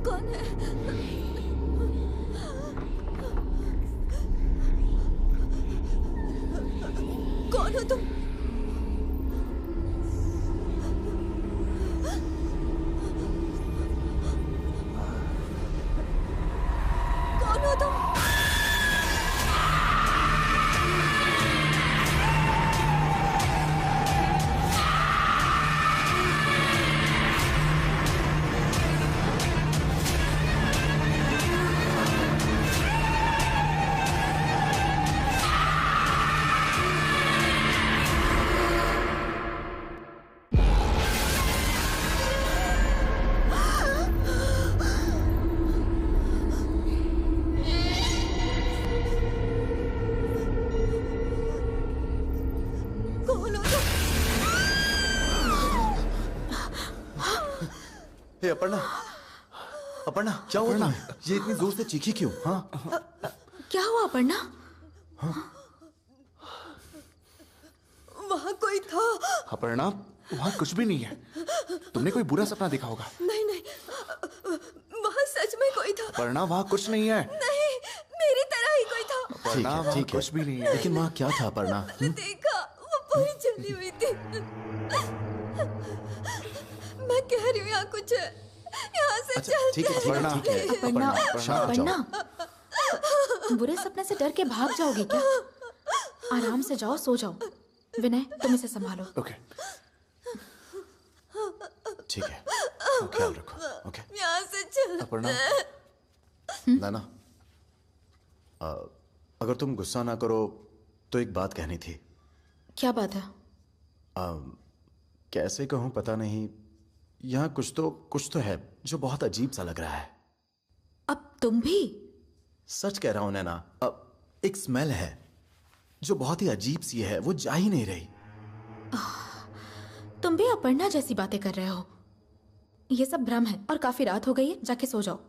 कौन है? कौन हो तुम? कौन हो तुम? हे अपर्णा, अपर्णा क्या हुआ तुम्हें? ये इतनी जोर से चीखी क्यों? हाँ क्या हुआ अपर्णा? वहाँ कोई था। अपर्णा, वहाँ कुछ भी नहीं है। तुमने कोई बुरा सपना देखा होगा। नहीं नहीं, वहाँ सच में कोई था। अपर्णा, वहाँ कुछ नहीं है। नहीं, मेरी तरह ही कोई था। अपर्णा, वहाँ कुछ भी नहीं है। लेकिन वहाँ क्या था अपर्णा? मैंने देखा, वो पूरी जली हुई थी। मैं कह रही हूँ यहाँ कुछ है, यहाँ से चलते ठीक है, ठीक है। अपर्णा, शांत हो जाओ। अपर्णा, बुरे सपने से डर के भाग जाओगे क्या? आराम से जाओ, सो जाओ। विनय, तुम इसे संभालो। ओके, ठीक है, ख्याल रखो। ओके यहाँ से चल। अपर्णा, नाना, अगर तुम गुस्सा ना करो तो एक बात कहनी थी। क्या बात है? कैसे कहूँ पता नहीं, यहाँ कुछ तो है जो बहुत अजीब सा लग रहा है। अब तुम भी? सच कह रहा हूं नैना, एक स्मेल है जो बहुत ही अजीब सी है, वो जा ही नहीं रही। तुम भी अपर्णा जैसी बातें कर रहे हो। ये सब भ्रम है और काफी रात हो गई है, जाके सो जाओ।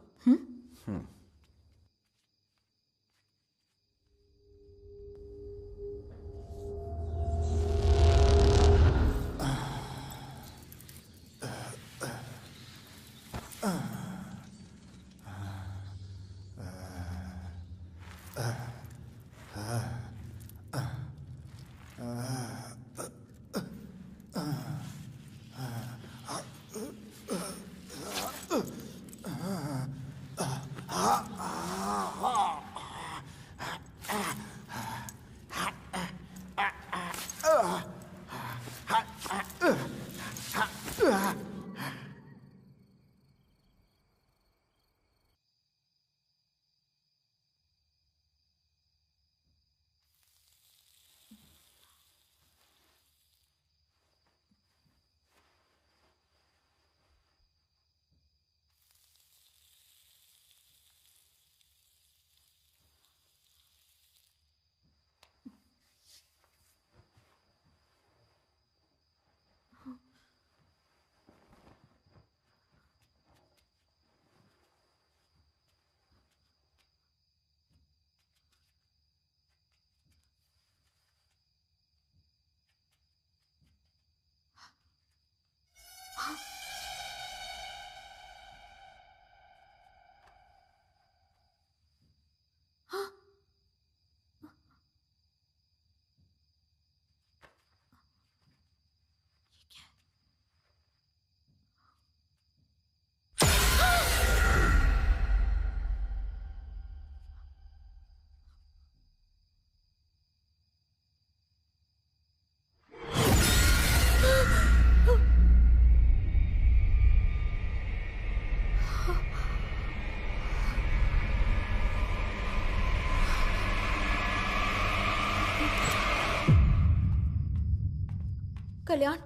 कल्याण,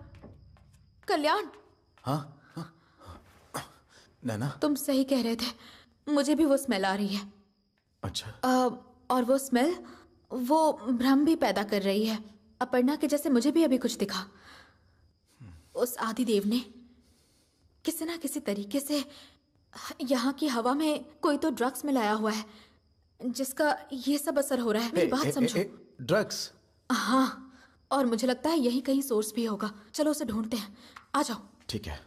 कल्याण, हाँ नैना, तुम सही कह रहे थे, मुझे भी वो स्मेल आ रही है। अच्छा। और वो स्मेल वो भ्रम भी पैदा कर रही है। अपर्णा के जैसे मुझे भी अभी कुछ दिखा। उस आदिदेव ने किसी ना किसी तरीके से यहाँ की हवा में कोई तो ड्रग्स मिलाया हुआ है जिसका ये सब असर हो रहा है। मेरी बात समझो। ड्रग्स? हाँ, और मुझे लगता है यही कहीं सोर्स भी होगा। चलो उसे ढूंढते हैं, आ जाओ। ठीक है।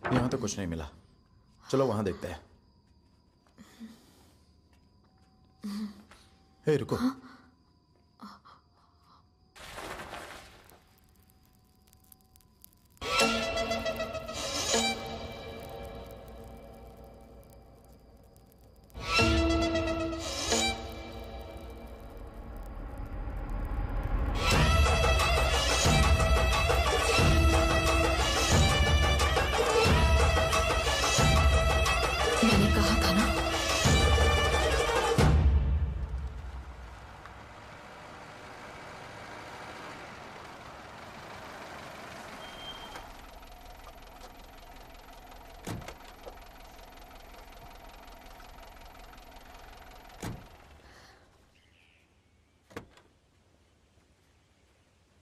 यहाँ तो कुछ नहीं मिला, चलो वहां देखते हैं। हे रुको। मैंने कहा था ना।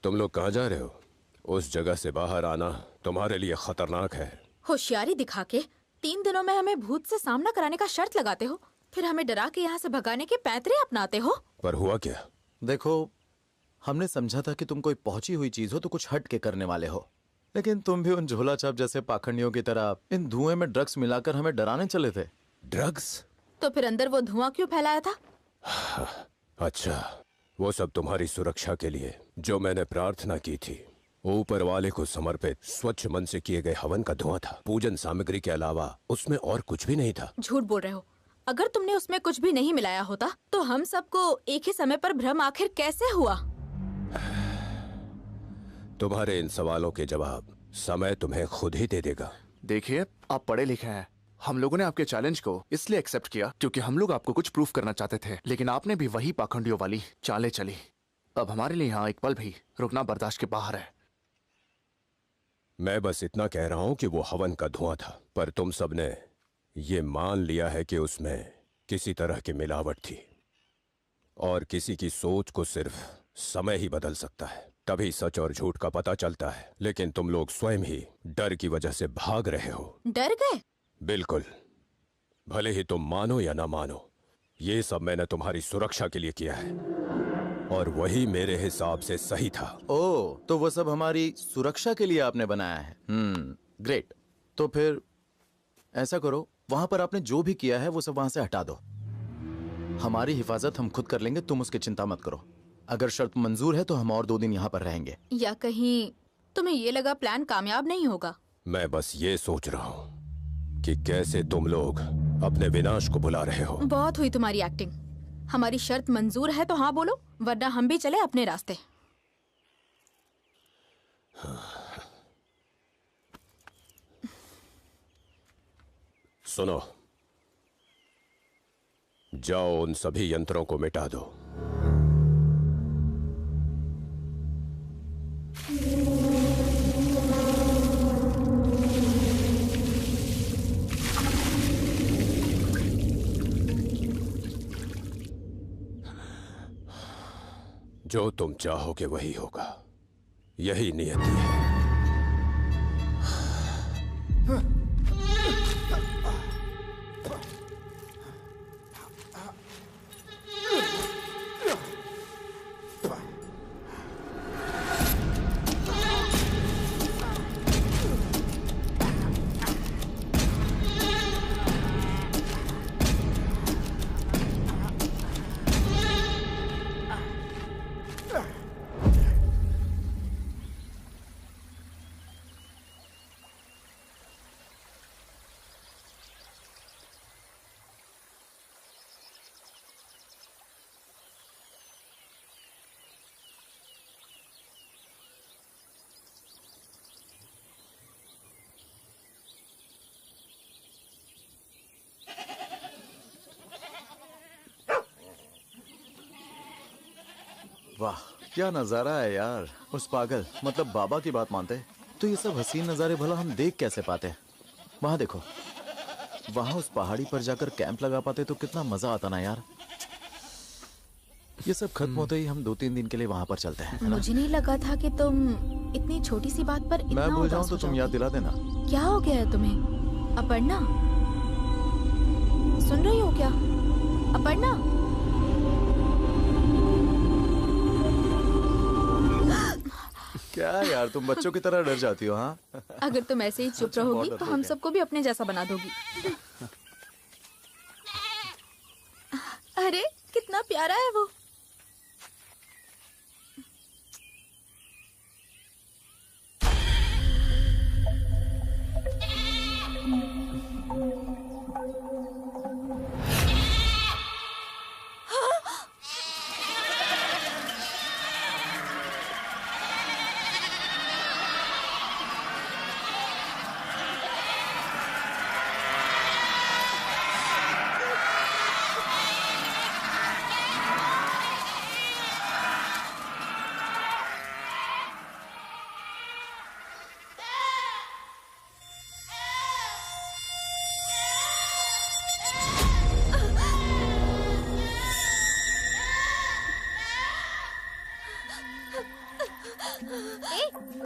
तुम लोग कहाँ जा रहे हो? उस जगह से बाहर आना तुम्हारे लिए खतरनाक है। होशियारी दिखा के 3 दिनों में हमें भूत से सामना कराने का शर्त लगाते हो, फिर हमें डरा के यहाँ से भगाने के पैंतरे अपनाते हो। पर हुआ क्या? देखो, हमने समझा था कि तुम कोई पहुंची हुई चीज हो तो कुछ हट के करने वाले हो, लेकिन तुम भी उन झोला छाप जैसे पाखंडियों की तरह इन धुएं में ड्रग्स मिलाकर हमें डराने चले थे। ड्रग्स? तो फिर अंदर वो धुआं क्यों फैलाया था? अच्छा, वो सब तुम्हारी सुरक्षा के लिए जो मैंने प्रार्थना की थी। ऊपर वाले को समर्पित स्वच्छ मन से किए गए हवन का धुआं था। पूजन सामग्री के अलावा उसमें और कुछ भी नहीं था। झूठ बोल रहे हो। अगर तुमने उसमें कुछ भी नहीं मिलाया होता तो हम सबको एक ही समय पर भ्रम आखिर कैसे हुआ? तुम्हारे इन सवालों के जवाब समय तुम्हें खुद ही दे देगा। देखिए, आप पढ़े लिखे हैं। हम लोगों ने आपके चैलेंज को इसलिए एक्सेप्ट किया क्योंकि हम लोग आपको कुछ प्रूफ करना चाहते थे, लेकिन आपने भी वही पाखंडियों वाली चालें चली। अब हमारे लिए यहाँ एक पल भी रुकना बर्दाश्त के बाहर है। मैं बस इतना कह रहा हूं कि वो हवन का धुआं था, पर तुम सबने ये मान लिया है कि उसमें किसी तरह की मिलावट थी, और किसी की सोच को सिर्फ समय ही बदल सकता है, तभी सच और झूठ का पता चलता है। लेकिन तुम लोग स्वयं ही डर की वजह से भाग रहे हो। डर गए? बिल्कुल, भले ही तुम मानो या ना मानो, ये सब मैंने तुम्हारी सुरक्षा के लिए किया है, और वही मेरे हिसाब से सही था। ओह, तो वो सब हमारी सुरक्षा के लिए आपने बनाया है। ग्रेट। तो फिर ऐसा करो, वहां पर आपने जो भी किया है वो सब वहां से हटा दो। हमारी हिफाजत हम खुद कर लेंगे, तुम उसकी चिंता मत करो। अगर शर्त मंजूर है तो हम और 2 दिन यहाँ पर रहेंगे। या कहीं तुम्हें ये लगा प्लान कामयाब नहीं होगा? मैं बस ये सोच रहा हूँ कि कैसे तुम लोग अपने विनाश को बुला रहे हो। बहुत हुई तुम्हारी एक्टिंग। हमारी शर्त मंजूर है तो हाँ बोलो, वरना हम भी चले अपने रास्ते। सुनो, जाओ उन सभी यंत्रों को मिटा दो। जो तुम चाहोगे वही होगा, यही नियति है। वाह क्या नजारा है यार। उस पागल मतलब बाबा की बात मानते तो ये सब हसीन नजारे भला हम देख कैसे पाते। वहां देखो, वहां उस पहाड़ी पर जाकर कैंप लगा पाते तो कितना मजा आता ना यार। ये सब खत्म होते ही हम 2-3 दिन के लिए वहां पर चलते हैं, है ना? मुझे नहीं लगा था कि तुम इतनी छोटी सी बात पर इतना मैं भूल जाऊं उदास तो हो तुम याद जाओगे। दिला देना। क्या हो गया है तुम्हें अपर्णा? सुन रही हो क्या अपर्णा? क्या यार तुम बच्चों की तरह डर जाती हो? हाँ अगर तुम ऐसे ही चुप अच्छा, रहोगी बहुत तो डरपोक हम है। सबको भी अपने जैसा बना दोगी। अरे कितना प्यारा है वो।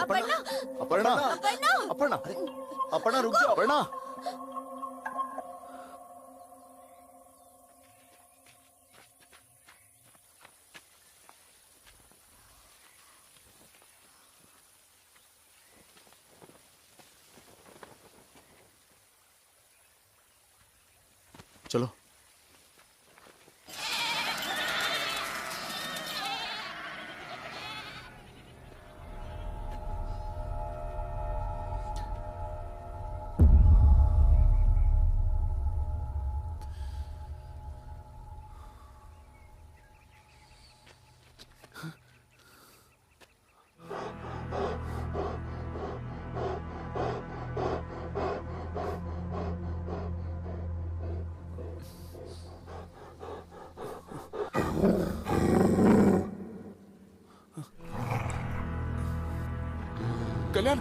अपर्णा अपर्णा अपर्णा अपर्णा अपर्णा रुक जाओ अपर्णा। चलो कल्याण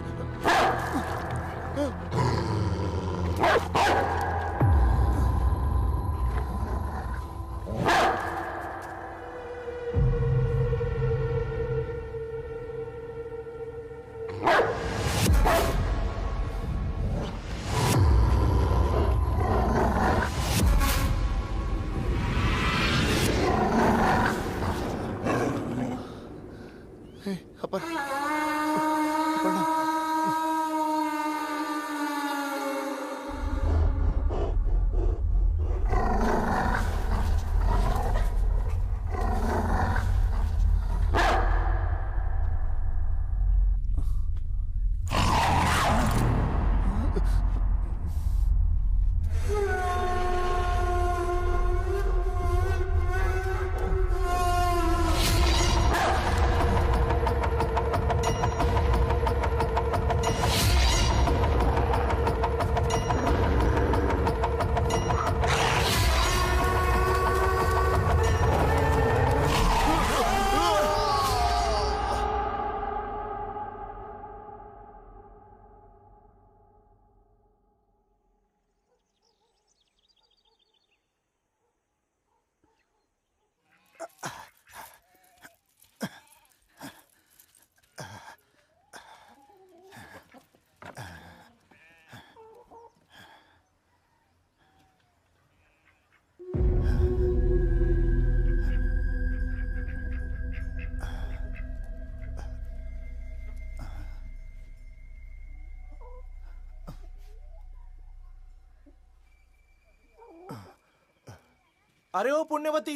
अरे ओ पुण्यवती,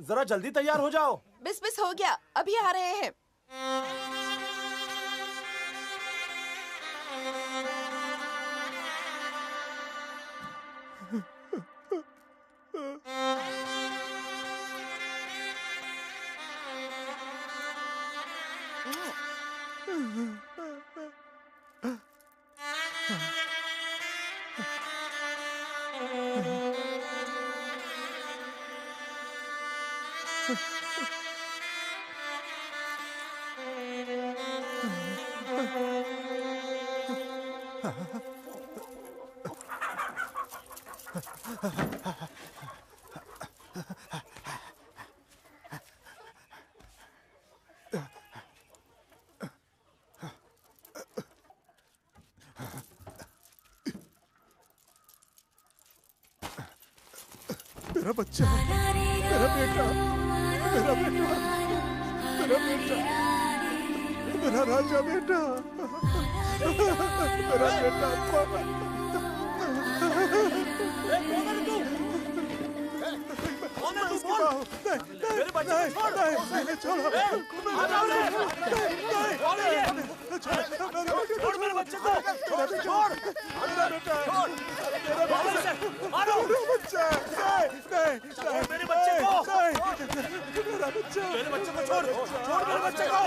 जरा जल्दी तैयार हो जाओ। बिस हो गया, अभी आ रहे हैं। मेरा बच्चा, मेरा बेटा, मेरा बेटा, मेरा बेटा, मेरा राजा बेटा, मेरा बेटा। मेरे बच्चे को छोड़, नहीं छोड़ो, छोड़ मेरे बच्चे को, छोड़ मेरा बेटा, मारो मेरा बच्चा, नहीं मेरे बच्चे को, मेरा बच्चा, मेरे बच्चे को छोड़, छोड़ मेरे बच्चे को,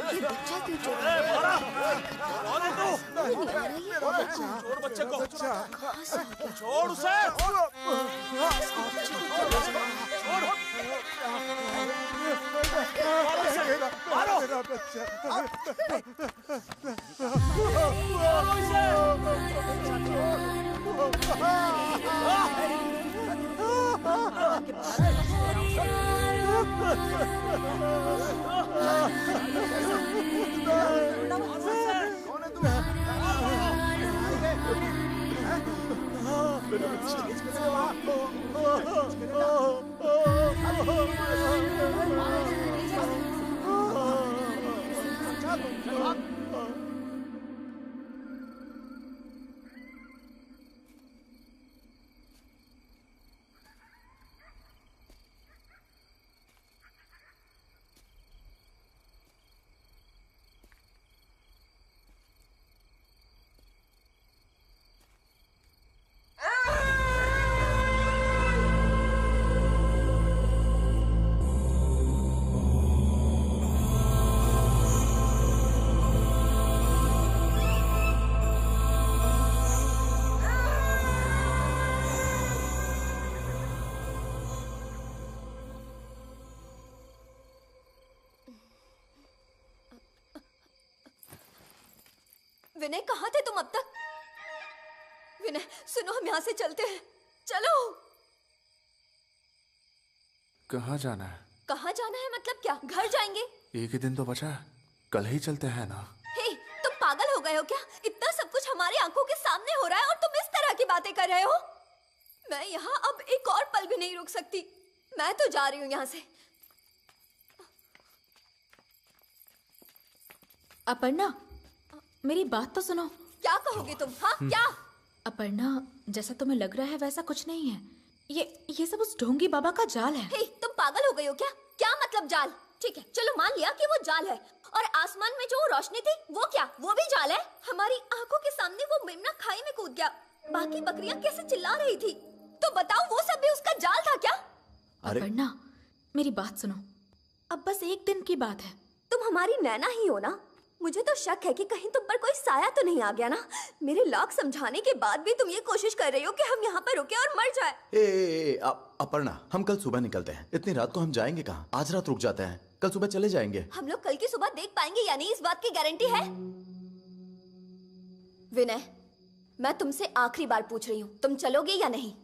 ये बच्चा क्यों छोड़ मारा, छोड़ बच्चे को, छोड़ उसे, मारो मेरा बच्चा, विनय, कहाँ थे तुम अब तक? विनय सुनो, हम यहाँ से चलते हैं, चलो। कहाँ जाना है? कहाँ जाना है मतलब क्या? घर जाएंगे। एक ही दिन तो बचा है, कल ही चलते हैं ना। हे, तुम पागल हो गए हो क्या? इतना सब कुछ हमारी आंखों के सामने हो रहा है और तुम इस तरह की बातें कर रहे हो। मैं यहाँ अब एक और पल भी नहीं रुक सकती। मैं तो जा रही हूँ यहाँ से। अपर्णा, मेरी बात तो सुनो। क्या कहोगे तुम? हाँ क्या? अपर्णा, जैसा तुम्हें लग रहा है वैसा कुछ नहीं है। ये सब उस ढोंगी बाबा का जाल है। हे, तुम पागल हो गई हो क्या? क्या मतलब जाल? ठीक है, चलो मान लिया कि वो जाल है। और आसमान में जो रोशनी थी वो क्या? वो भी जाल है? हमारी आंखों के सामने वो मेमना खाई में कूद गया। बाकी बकरियां कैसे चिल्ला रही थी? तो बताओ, वो सब भी उसका जाल था क्या? अपर्णा, मेरी बात सुनो। अब बस एक दिन की बात है। तुम हमारी नैना ही हो ना? मुझे तो शक है कि कहीं तुम पर कोई साया तो नहीं आ गया ना? मेरे लाख समझाने के बाद भी तुम ये कोशिश कर रही हो कि हम यहाँ पर रुके और मर जाए। अपर्णा, हम कल सुबह निकलते हैं। इतनी रात को हम जाएंगे कहाँ? आज रात रुक जाते हैं, कल सुबह चले जाएंगे। हम लोग कल की सुबह देख पाएंगे या नहीं, इस बात की गारंटी है? विनय, मैं तुमसे आखिरी बार पूछ रही हूँ, तुम चलोगे या नहीं?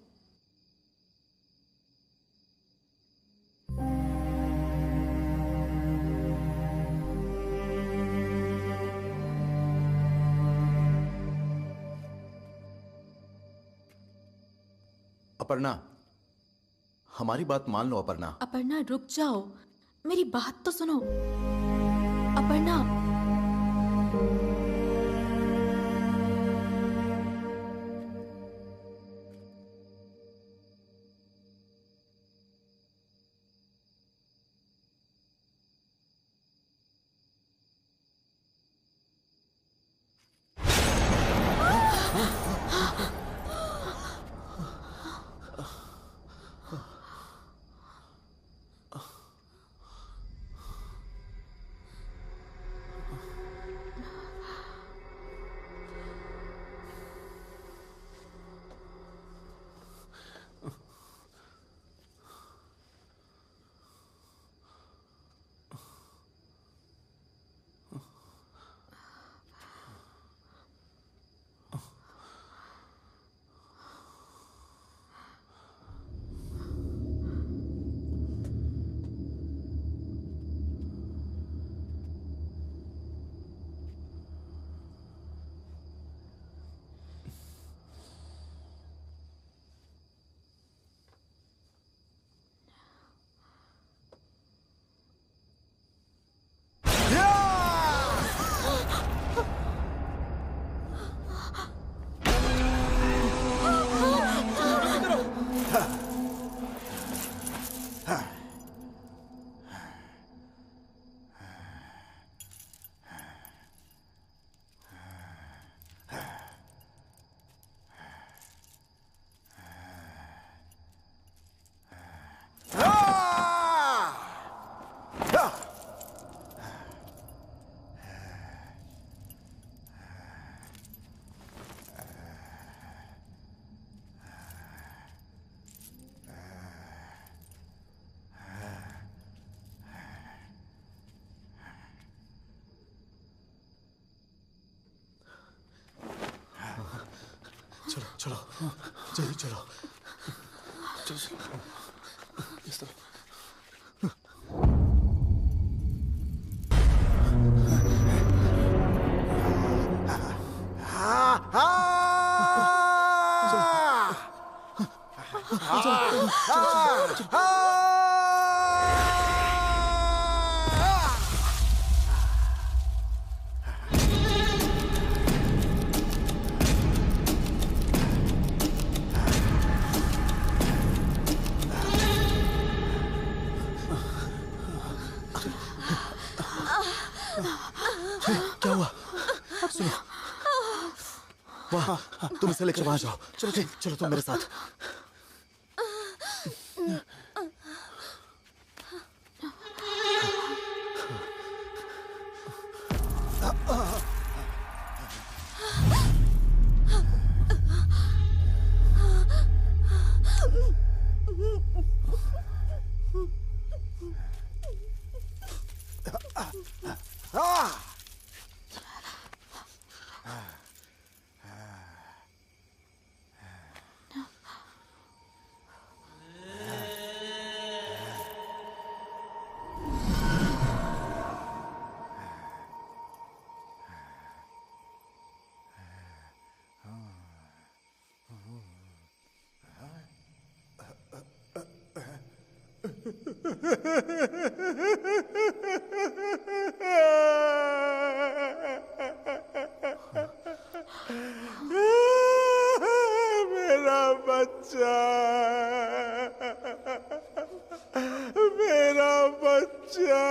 अपर्णा, हमारी बात मान लो। अपर्णा, अपर्णा रुक जाओ, मेरी बात तो सुनो। अपर्णा, चलो जल्दी चलो। चलो चलो इस तरफ। क्या हुआ? सुनो, वाह, तुम इसे लेकर वहां जाओ। चलो चलो चलो, तुम मेरे साथ। मेरा बच्चा, मेरा बच्चा।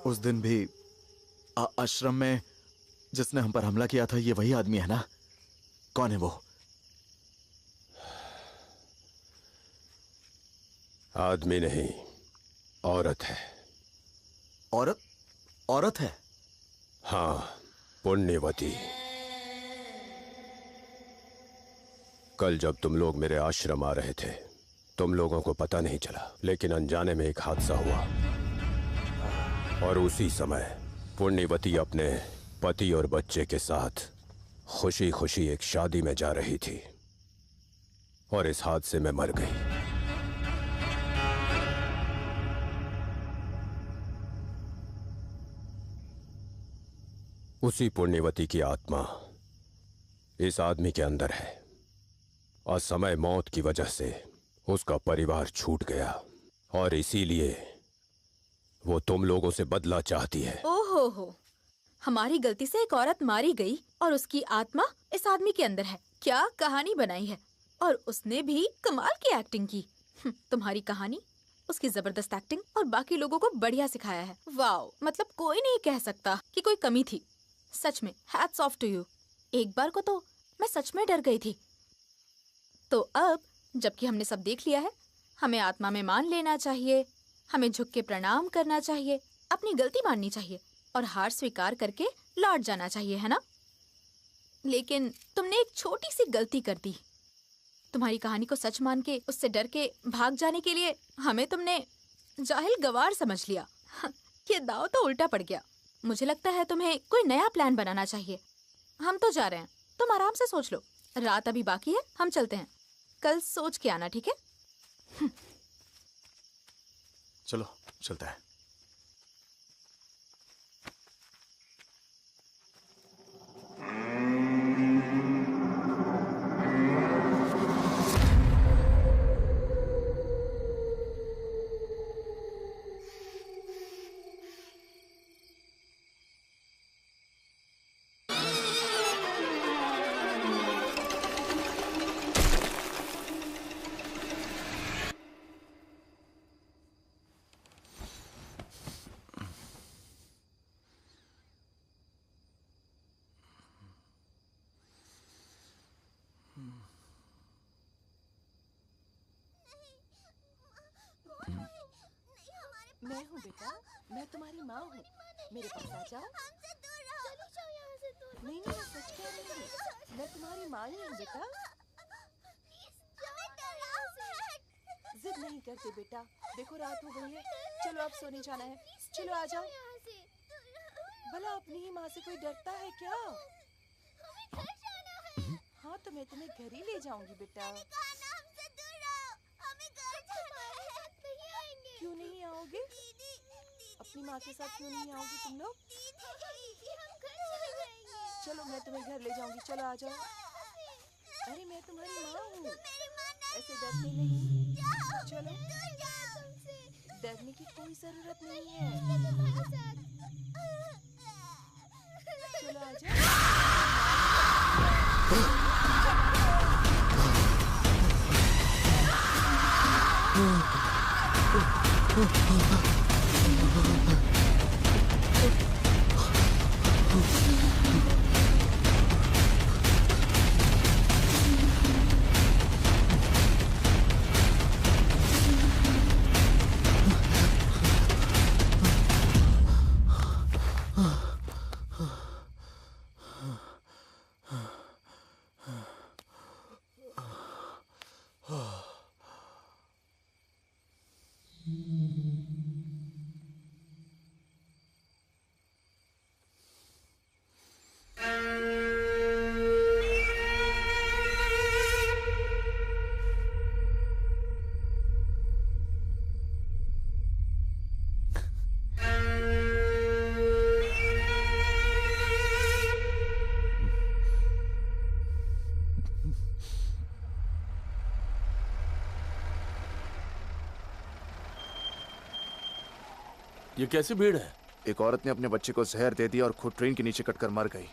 उस दिन भी आश्रम में जिसने हम पर हमला किया था, ये वही आदमी है ना? कौन है वो? आदमी नहीं, औरत है। औरत? औरत है? हाँ, पुण्यवती। कल जब तुम लोग मेरे आश्रम आ रहे थे, तुम लोगों को पता नहीं चला, लेकिन अनजाने में एक हादसा हुआ और उसी समय पुण्यवती अपने पति और बच्चे के साथ खुशी खुशी एक शादी में जा रही थी और इस हादसे में मर गई। उसी पुण्यवती की आत्मा इस आदमी के अंदर है और समय मौत की वजह से उसका परिवार छूट गया और इसीलिए वो तुम लोगों से बदला चाहती है। ओहो हो, हमारी गलती से एक औरत मारी गई और उसकी आत्मा इस आदमी के अंदर है। क्या कहानी बनाई है, और उसने भी कमाल की एक्टिंग की। तुम्हारी कहानी, उसकी जबरदस्त एक्टिंग और बाकी लोगों को बढ़िया सिखाया है। वाओ, मतलब कोई नहीं कह सकता कि कोई कमी थी। सच में हैट्स ऑफ टू यू। एक बार को तो मैं सच में डर गई थी। तो अब जबकि हमने सब देख लिया है, हमें आत्मा में मान लेना चाहिए, हमें झुक के प्रणाम करना चाहिए, अपनी गलती माननी चाहिए और हार स्वीकार करके लौट जाना चाहिए, है ना? लेकिन तुमने एक छोटी सी गलती कर दी। तुम्हारी कहानी को सच मान के उससे डर के भाग जाने के लिए हमें तुमने जाहिल गवार समझ लिया। ये दाव तो उल्टा पड़ गया। मुझे लगता है तुम्हें कोई नया प्लान बनाना चाहिए। हम तो जा रहे हैं, तुम आराम से सोच लो। रात अभी बाकी है, हम चलते हैं। कल सोच के आना, ठीक है? चलो चलता है। मैं हूँ बेटा, मैं तुम्हारी माँ हूँ। मेरे पास आ जाओ। नहीं नहीं, मैं सच कह रही हूँ, मैं तुम्हारी माँ ही हूँ बेटा। जिद नहीं करते बेटा, देखो रात हो गई है, चलो अब सोने जाना है। चलो आ जाओ। भला अपनी ही माँ से कोई डरता है क्या? हाँ तो मैं तुम्हें घर ही ले जाऊंगी बेटा। क्यों नहीं आओगे? अपनी माँ के साथ क्यों नहीं आओगे तुम लोग? चलो मैं तुम्हें घर ले जाऊंगी, चलो आ जाओ। अरे मैं तुम्हारी माँ हूँ, ऐसे डरते नहीं। चलो, डरने की कोई जरूरत नहीं है। चलो आ जाओ। ये कैसी भीड़ है? एक औरत ने अपने बच्चे को जहर दे दिया और खुद ट्रेन के नीचे कटकर मर गई।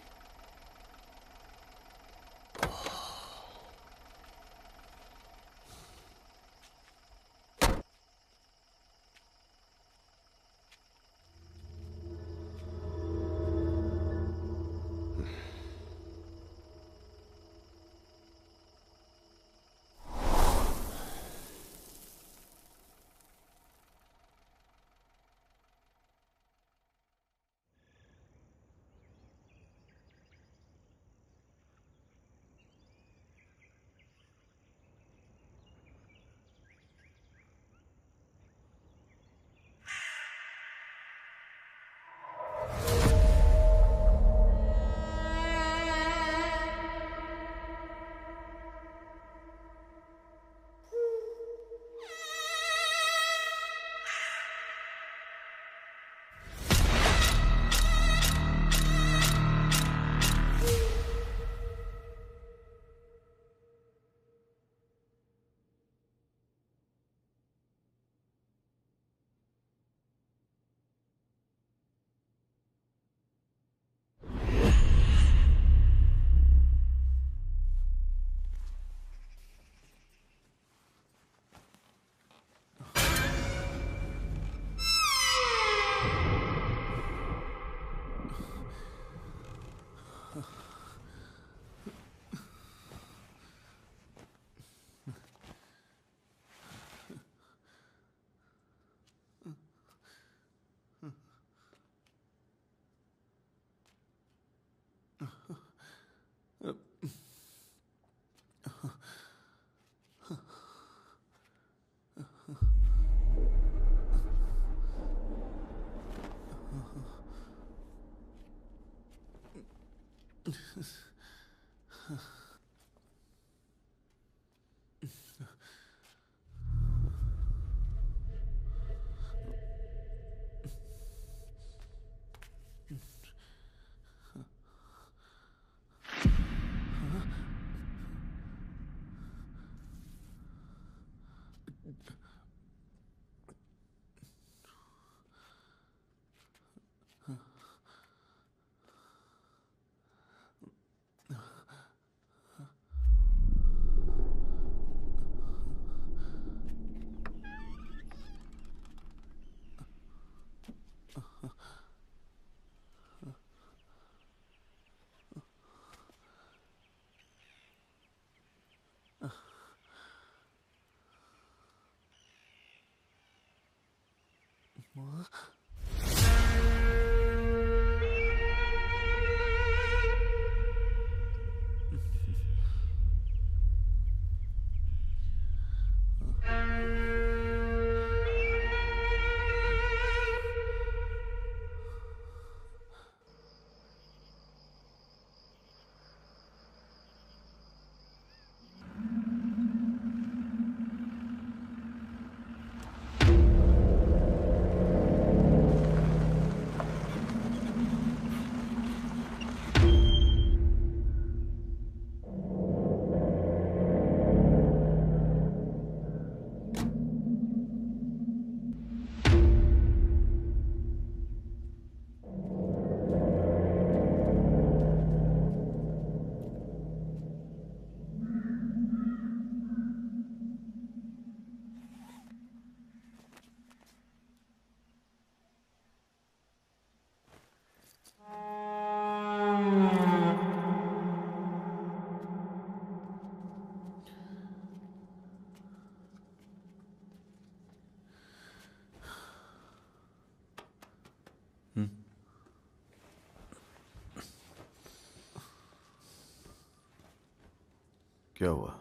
क्या हुआ?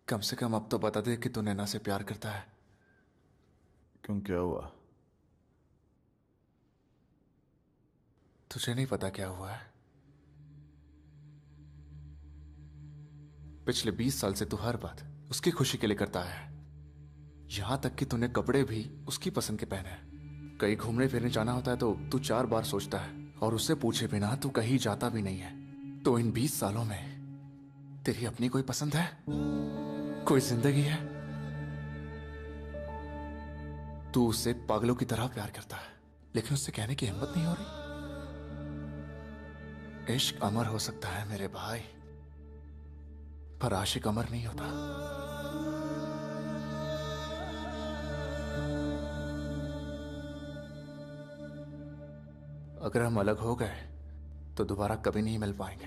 कम से कम अब तो बता दे कि तू नैना से प्यार करता है। क्यों, क्या हुआ? तुझे नहीं पता क्या हुआ है? पिछले 20 साल से तू हर बात उसकी खुशी के लिए करता है। यहां तक कि तूने कपड़े भी उसकी पसंद के पहने हैं। कहीं घूमने फिरने जाना होता है तो तू 4 बार सोचता है, और उससे पूछे बिना तू कहीं जाता भी नहीं है। तो इन 20 सालों में तेरी अपनी कोई पसंद है? कोई जिंदगी है? तू उससे पागलों की तरह प्यार करता है, लेकिन उससे कहने की हिम्मत नहीं हो रही। इश्क अमर हो सकता है मेरे भाई, पर आशिक अमर नहीं होता। अगर हम अलग हो गए तो दोबारा कभी नहीं मिल पाएंगे।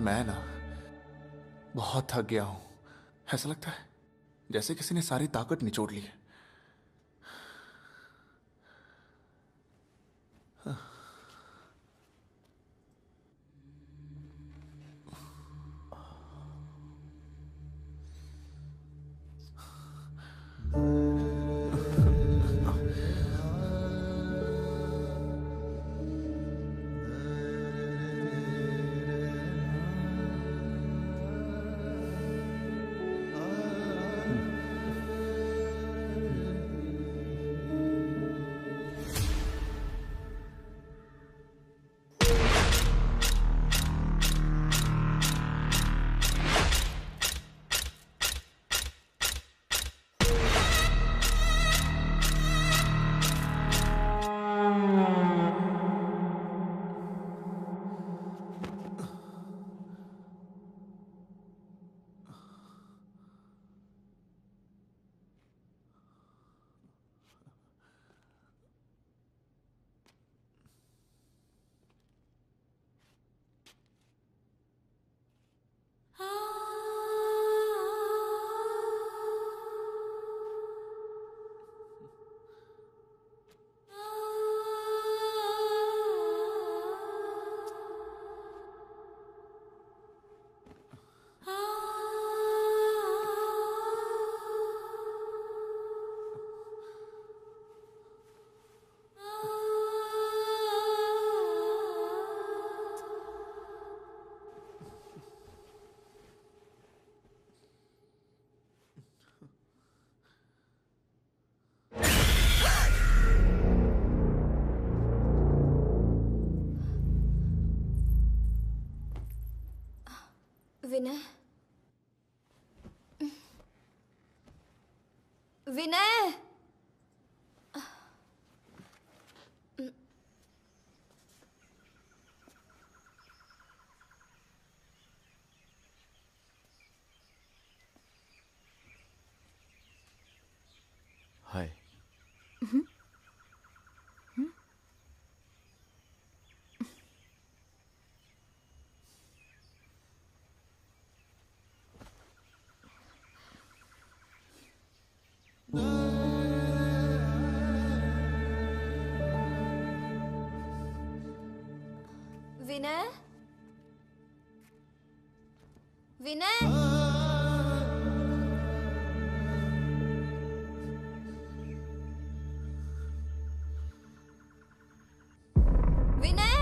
मैं ना बहुत थक गया हूं। ऐसा लगता है जैसे किसी ने सारी ताकत निचोड़ ली है। विनय, विनय, हाय। विनय, विनय, विनय,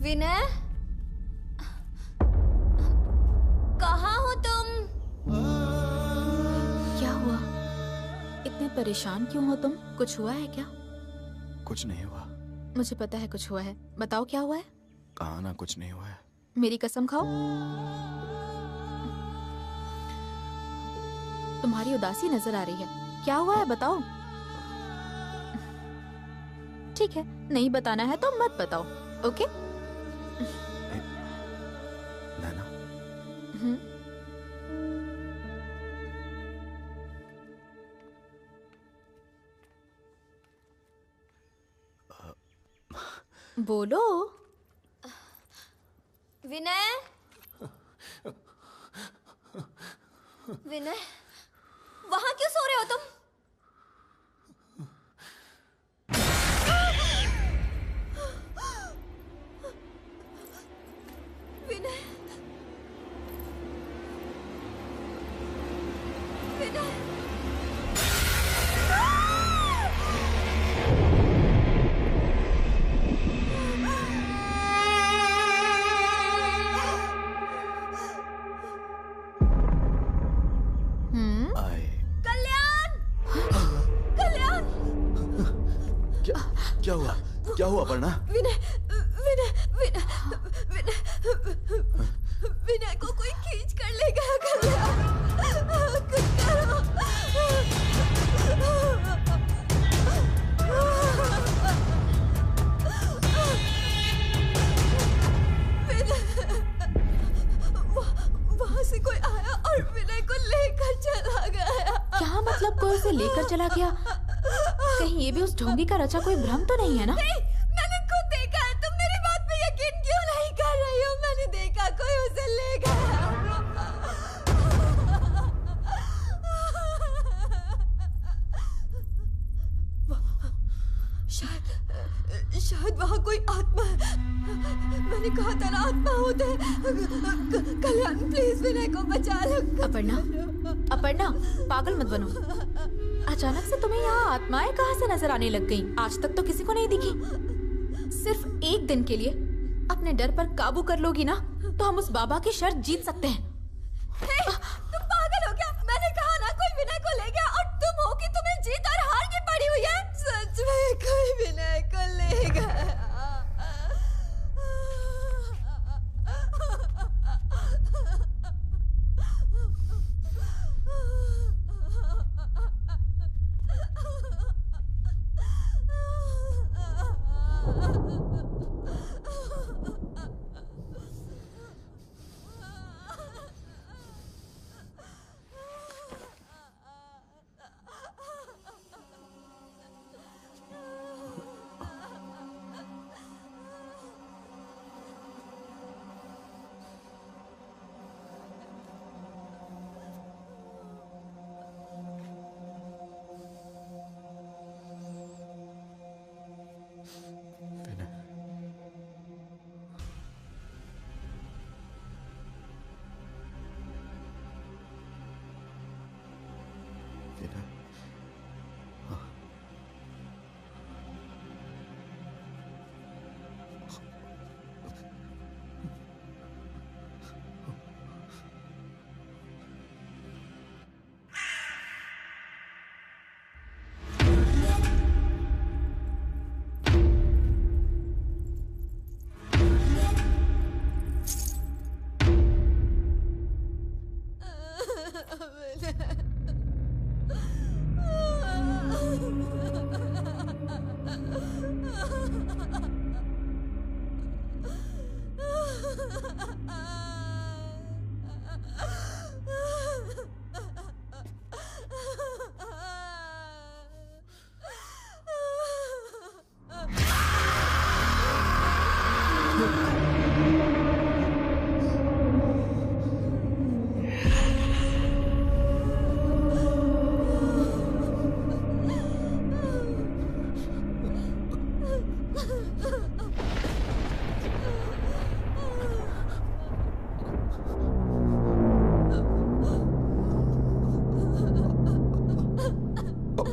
विनय, कहाँ हो तुम? क्या हुआ? इतने परेशान क्यों हो तुम? कुछ हुआ है क्या? कुछ नहीं हुआ। मुझे पता है कुछ हुआ है। बताओ क्या हुआ है? कहा ना कुछ नहीं हुआ है। मेरी कसम खाओ। तुम्हारी उदासी नजर आ रही है। क्या हुआ है बताओ। ठीक है, नहीं बताना है तो मत बताओ। ओके? नैना, बोलो। विनय, विनय, वहां क्यों सो रहे हो तुम? विनय, विनय, कल्याण, कल्याण, क्या हुआ? क्या हुआ अपर्णा? विनय, विनय, विनय, विनय, विनय को कोई खींच कर ले गया। कल्याण, कुछ करो। वहां से कोई आया और विनय को लेकर चला गया। क्या मतलब कोई उसे लेकर चला गया? कहीं ये भी उस ढोंगी का रचा कोई भ्रम तो नहीं है ना? नहीं, मैंने खुद देखा है। तुम मेरी बात पे यकीन क्यों नहीं कर रही हो? मैंने देखा कोई उसे ले गया। शायद वहाँ कोई आत्मा है। मैंने कहा था ना आत्मा होते हैं। कल्याण प्लीज विनय को बचा लो। अपर्णा, अपर्णा, पागल मत बनो। अचानक से तुम्हें यहाँ आत्माएं कहाँ से नजर आने लग गईं? आज तक तो किसी को नहीं दिखी। सिर्फ एक दिन के लिए अपने डर पर काबू कर लोगी ना, तो हम उस बाबा की शर्त जीत सकते हैं। तुम पागल हो क्या? मैंने कहा ना कोई विनय को ले गया और तुम हो कि तुम्हें जीत और हार की पड़ी हुई है। सच में कोई विनय को ले गया।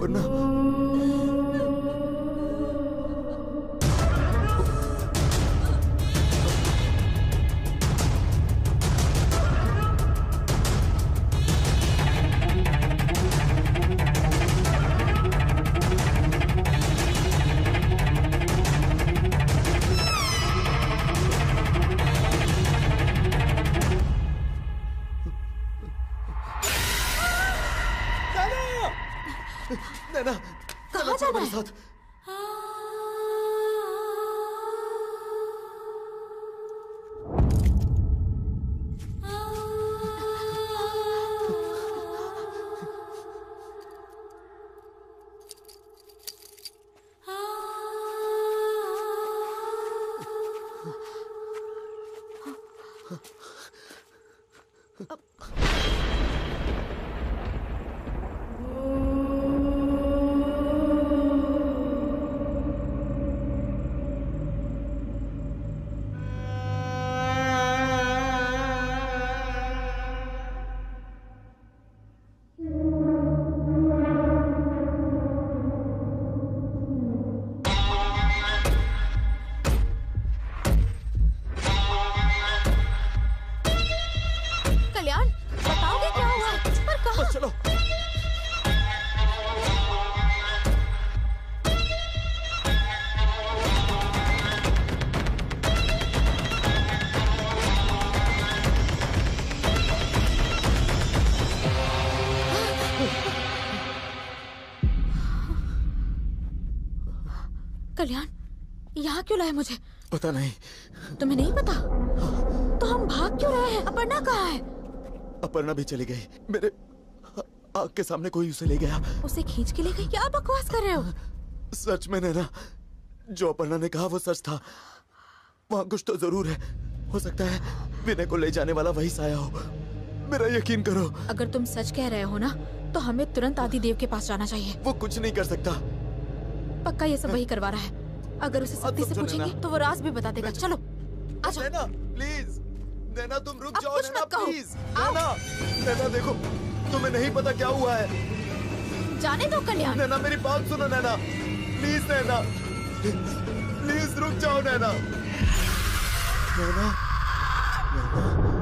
अपर्णा। नैना, कहाँ जाना है? साथ। कल्याण, बताओगे क्या हुआ? पर कहाँ? चलो। कल्याण, यहाँ क्यों लाए मुझे? पता नहीं। तुम्हें नहीं पता? तो हम भाग क्यों रहे हैं? अपर्णा कहाँ है? अपर्णा भी चली गई। मेरे आँख के सामने कोई उसे ले गया। उसे खींच के ले गई? क्या बकवास कर रहे हो? सच में नैना, जो अपर्णा ने कहा वो सच था। वहाँ कुछ तो जरूर है। हो सकता है विनय को ले जाने वाला वही साया हो। मेरा यकीन करो। अगर तुम सच कह रहे हो ना, तो हमें तुरंत आदिदेव के पास जाना चाहिए। वो कुछ नहीं कर सकता। पक्का ये सब वही करवा रहा है। अगर उसे सख्ती से पूछेंगे तो वो राज भी बता देगा। चलो आ जाओ। नैना प्लीज, नैना तुम रुक जाओ। कुछ नैना मत कहो। प्लीज। नैना, नैना देखो, तुम्हें नहीं पता क्या हुआ है। जाने दो कल्याण। नैना मेरी बात सुनो नैना, प्लीज नैना, प्लीज रुक जाओ नैना। नैना, नैना।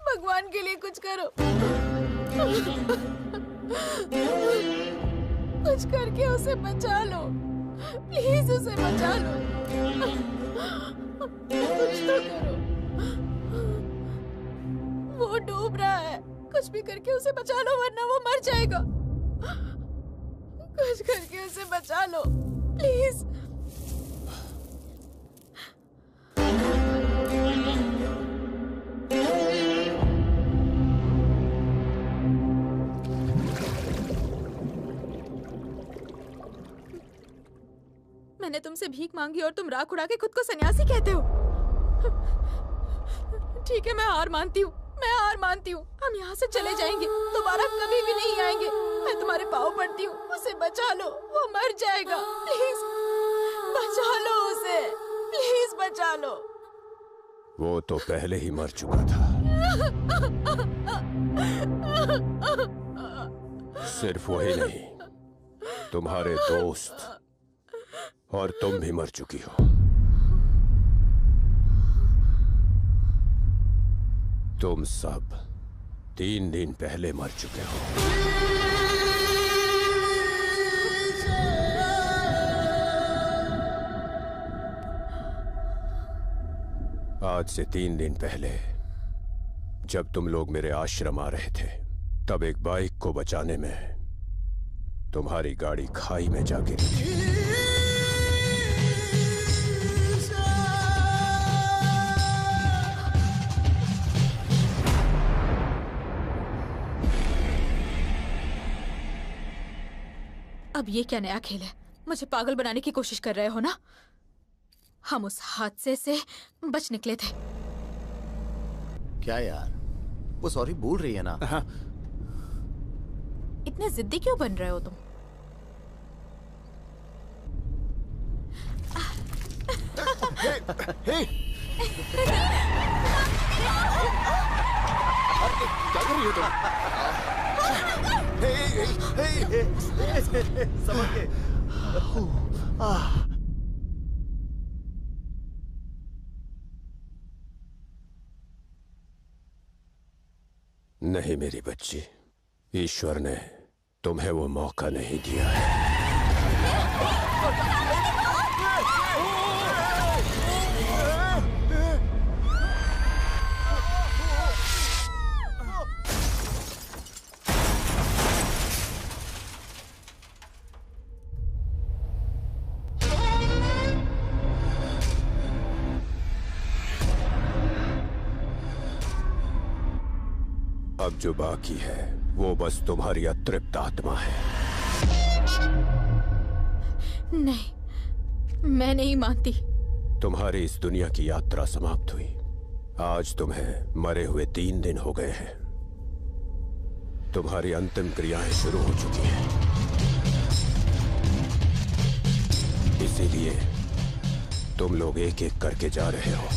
भगवान के लिए कुछ करो। कुछ करके उसे बचा लो, प्लीज उसे बचा लो। कुछ तो करो, वो डूब रहा है। कुछ भी करके उसे बचा लो वरना वो मर जाएगा। कुछ करके उसे बचा लो प्लीज। मैंने तुमसे भीख मांगी और तुम राख उड़ा के खुद को सन्यासी कहते हो। ठीक है, मैं हार मानती हूँ, मैं हार मानती हूँ। हम यहाँ से चले जाएंगे, दोबारा कभी भी नहीं आएंगे। मैं तुम्हारे पाँव पड़ती हूँ, उसे बचा लो, वो मर जाएगा। प्लीज बचा लो उसे, प्लीज बचा लो। वो तो पहले ही मर चुका था। सिर्फ वही नहीं, तुम्हारे दोस्त और तुम भी मर चुकी हो। तुम सब 3 दिन पहले मर चुके हो। आज से 3 दिन पहले जब तुम लोग मेरे आश्रम आ रहे थे, तब एक बाइक को बचाने में तुम्हारी गाड़ी खाई में जा गिरी थी। अब ये क्या नया खेल है? मुझे पागल बनाने की कोशिश कर रहे हो ना? हम उस हादसे से बच निकले थे। क्या यार, वो सॉरी बोल रही है ना? हाँ। इतने जिद्दी क्यों बन रहे हो तुम? हे! क्या कर रही हो तुम? समझ के। नहीं मेरी बच्ची, ईश्वर ने तुम्हें वो मौका नहीं दिया है। अब जो बाकी है वो बस तुम्हारी अतृप्त आत्मा है। नहीं, मैं नहीं मानती। तुम्हारी इस दुनिया की यात्रा समाप्त हुई। आज तुम्हें मरे हुए 3 दिन हो गए हैं। तुम्हारी अंतिम क्रियाएं शुरू हो चुकी हैं। इसीलिए तुम लोग एक एक करके जा रहे हो।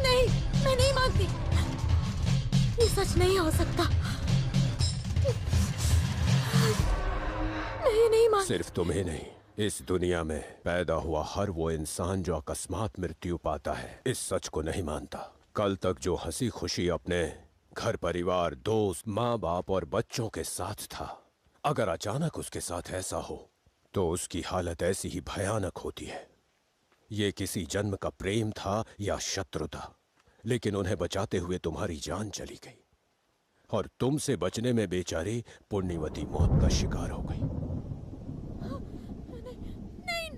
नहीं, मैं नहीं मानती। ये सच नहीं हो सकता। नहीं मानती। सिर्फ तुम्हें नहीं, इस दुनिया में पैदा हुआ हर वो इंसान जो अकस्मात मृत्यु पाता है, इस सच को नहीं मानता। कल तक जो हंसी खुशी अपने घर परिवार, दोस्त, माँ बाप और बच्चों के साथ था, अगर अचानक उसके साथ ऐसा हो तो उसकी हालत ऐसी ही भयानक होती है। ये किसी जन्म का प्रेम था या शत्रु था, लेकिन उन्हें बचाते हुए तुम्हारी जान चली गई और तुमसे बचने में बेचारी पुण्यवती मौत का शिकार हो गई। नहीं।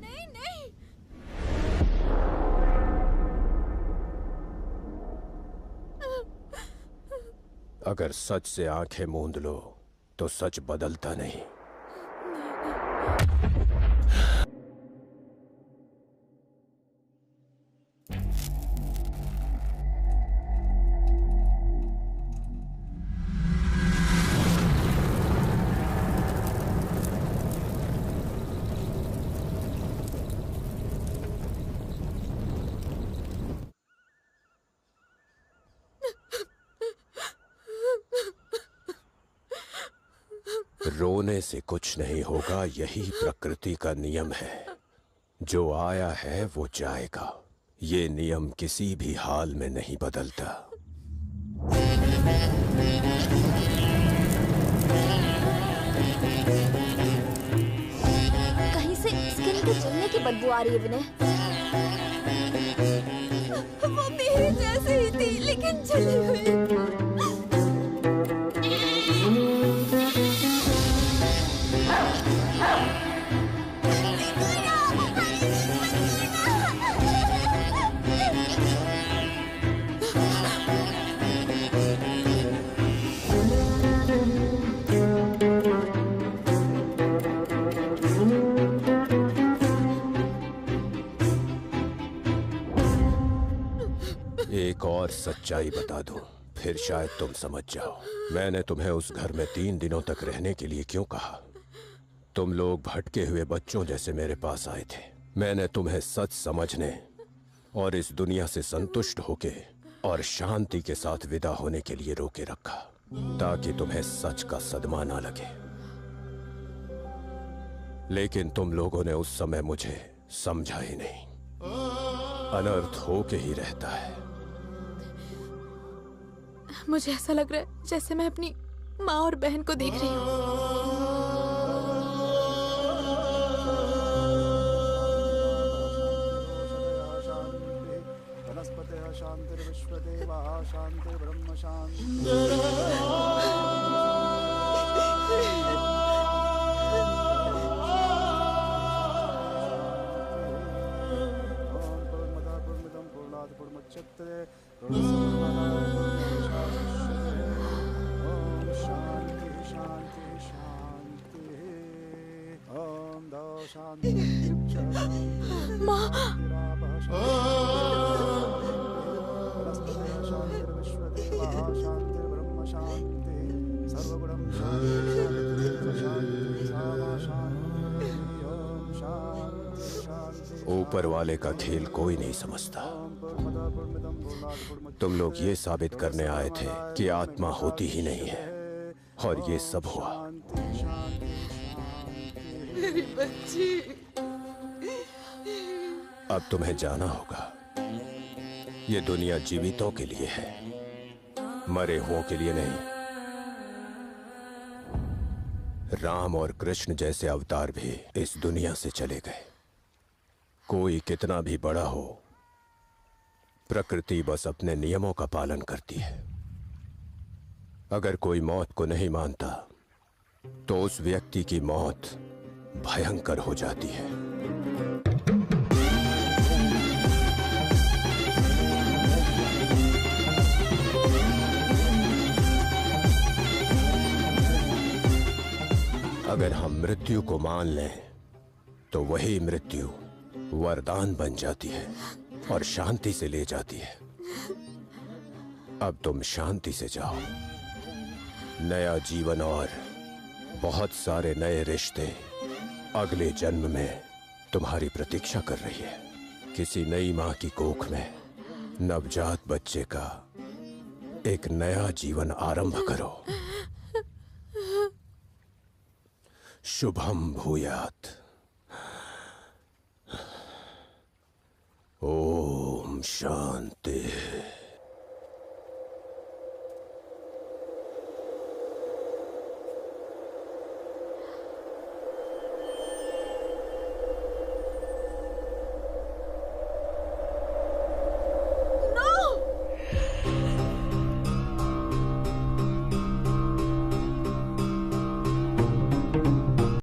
अगर सच से आंखें मूंद लो तो सच बदलता नहीं। रोने से कुछ नहीं होगा, यही प्रकृति का नियम है। जो आया है वो जाएगा। ये नियम किसी भी हाल में नहीं बदलता। कहीं से स्किन के जलने की बदबू आ रही है विनय। वो मेरे जैसे ही थी लेकिन जली हुई। सच्चाई बता दूं, फिर शायद तुम समझ जाओ। मैंने तुम्हें उस घर में 3 दिनों तक रहने के लिए क्यों कहा? तुम लोग भटके हुए बच्चों जैसे मेरे पास आए थे। मैंने तुम्हें सच समझने और इस दुनिया से संतुष्ट होके और शांति के साथ विदा होने के लिए रोके रखा, ताकि तुम्हें सच का सदमा ना लगे। लेकिन तुम लोगों ने उस समय मुझे समझा ही नहीं। अनर्थ होके ही रहता है। मुझे ऐसा लग रहा है जैसे मैं अपनी माँ और बहन को देख रही हूँ। शांतिर्विश्वदेवा शांतिर्ब्रह्म शांति। ऊपर वाले का खेल कोई नहीं समझता। तुम लोग ये साबित करने आए थे कि आत्मा होती ही नहीं है, और ये सब हुआ। मेरी बच्ची। अब तुम्हें जाना होगा। ये दुनिया जीवितों के लिए है, मरे हुओं के लिए नहीं। राम और कृष्ण जैसे अवतार भी इस दुनिया से चले गए। कोई कितना भी बड़ा हो, प्रकृति बस अपने नियमों का पालन करती है। अगर कोई मौत को नहीं मानता, तो उस व्यक्ति की मौत भयंकर हो जाती है। अगर हम मृत्यु को मान लें, तो वही मृत्यु वरदान बन जाती है और शांति से ले जाती है। अब तुम शांति से जाओ। नया जीवन और बहुत सारे नए रिश्ते अगले जन्म में तुम्हारी प्रतीक्षा कर रही है। किसी नई मां की कोख में नवजात बच्चे का एक नया जीवन आरंभ करो। शुभम भूयात। ओम शांति।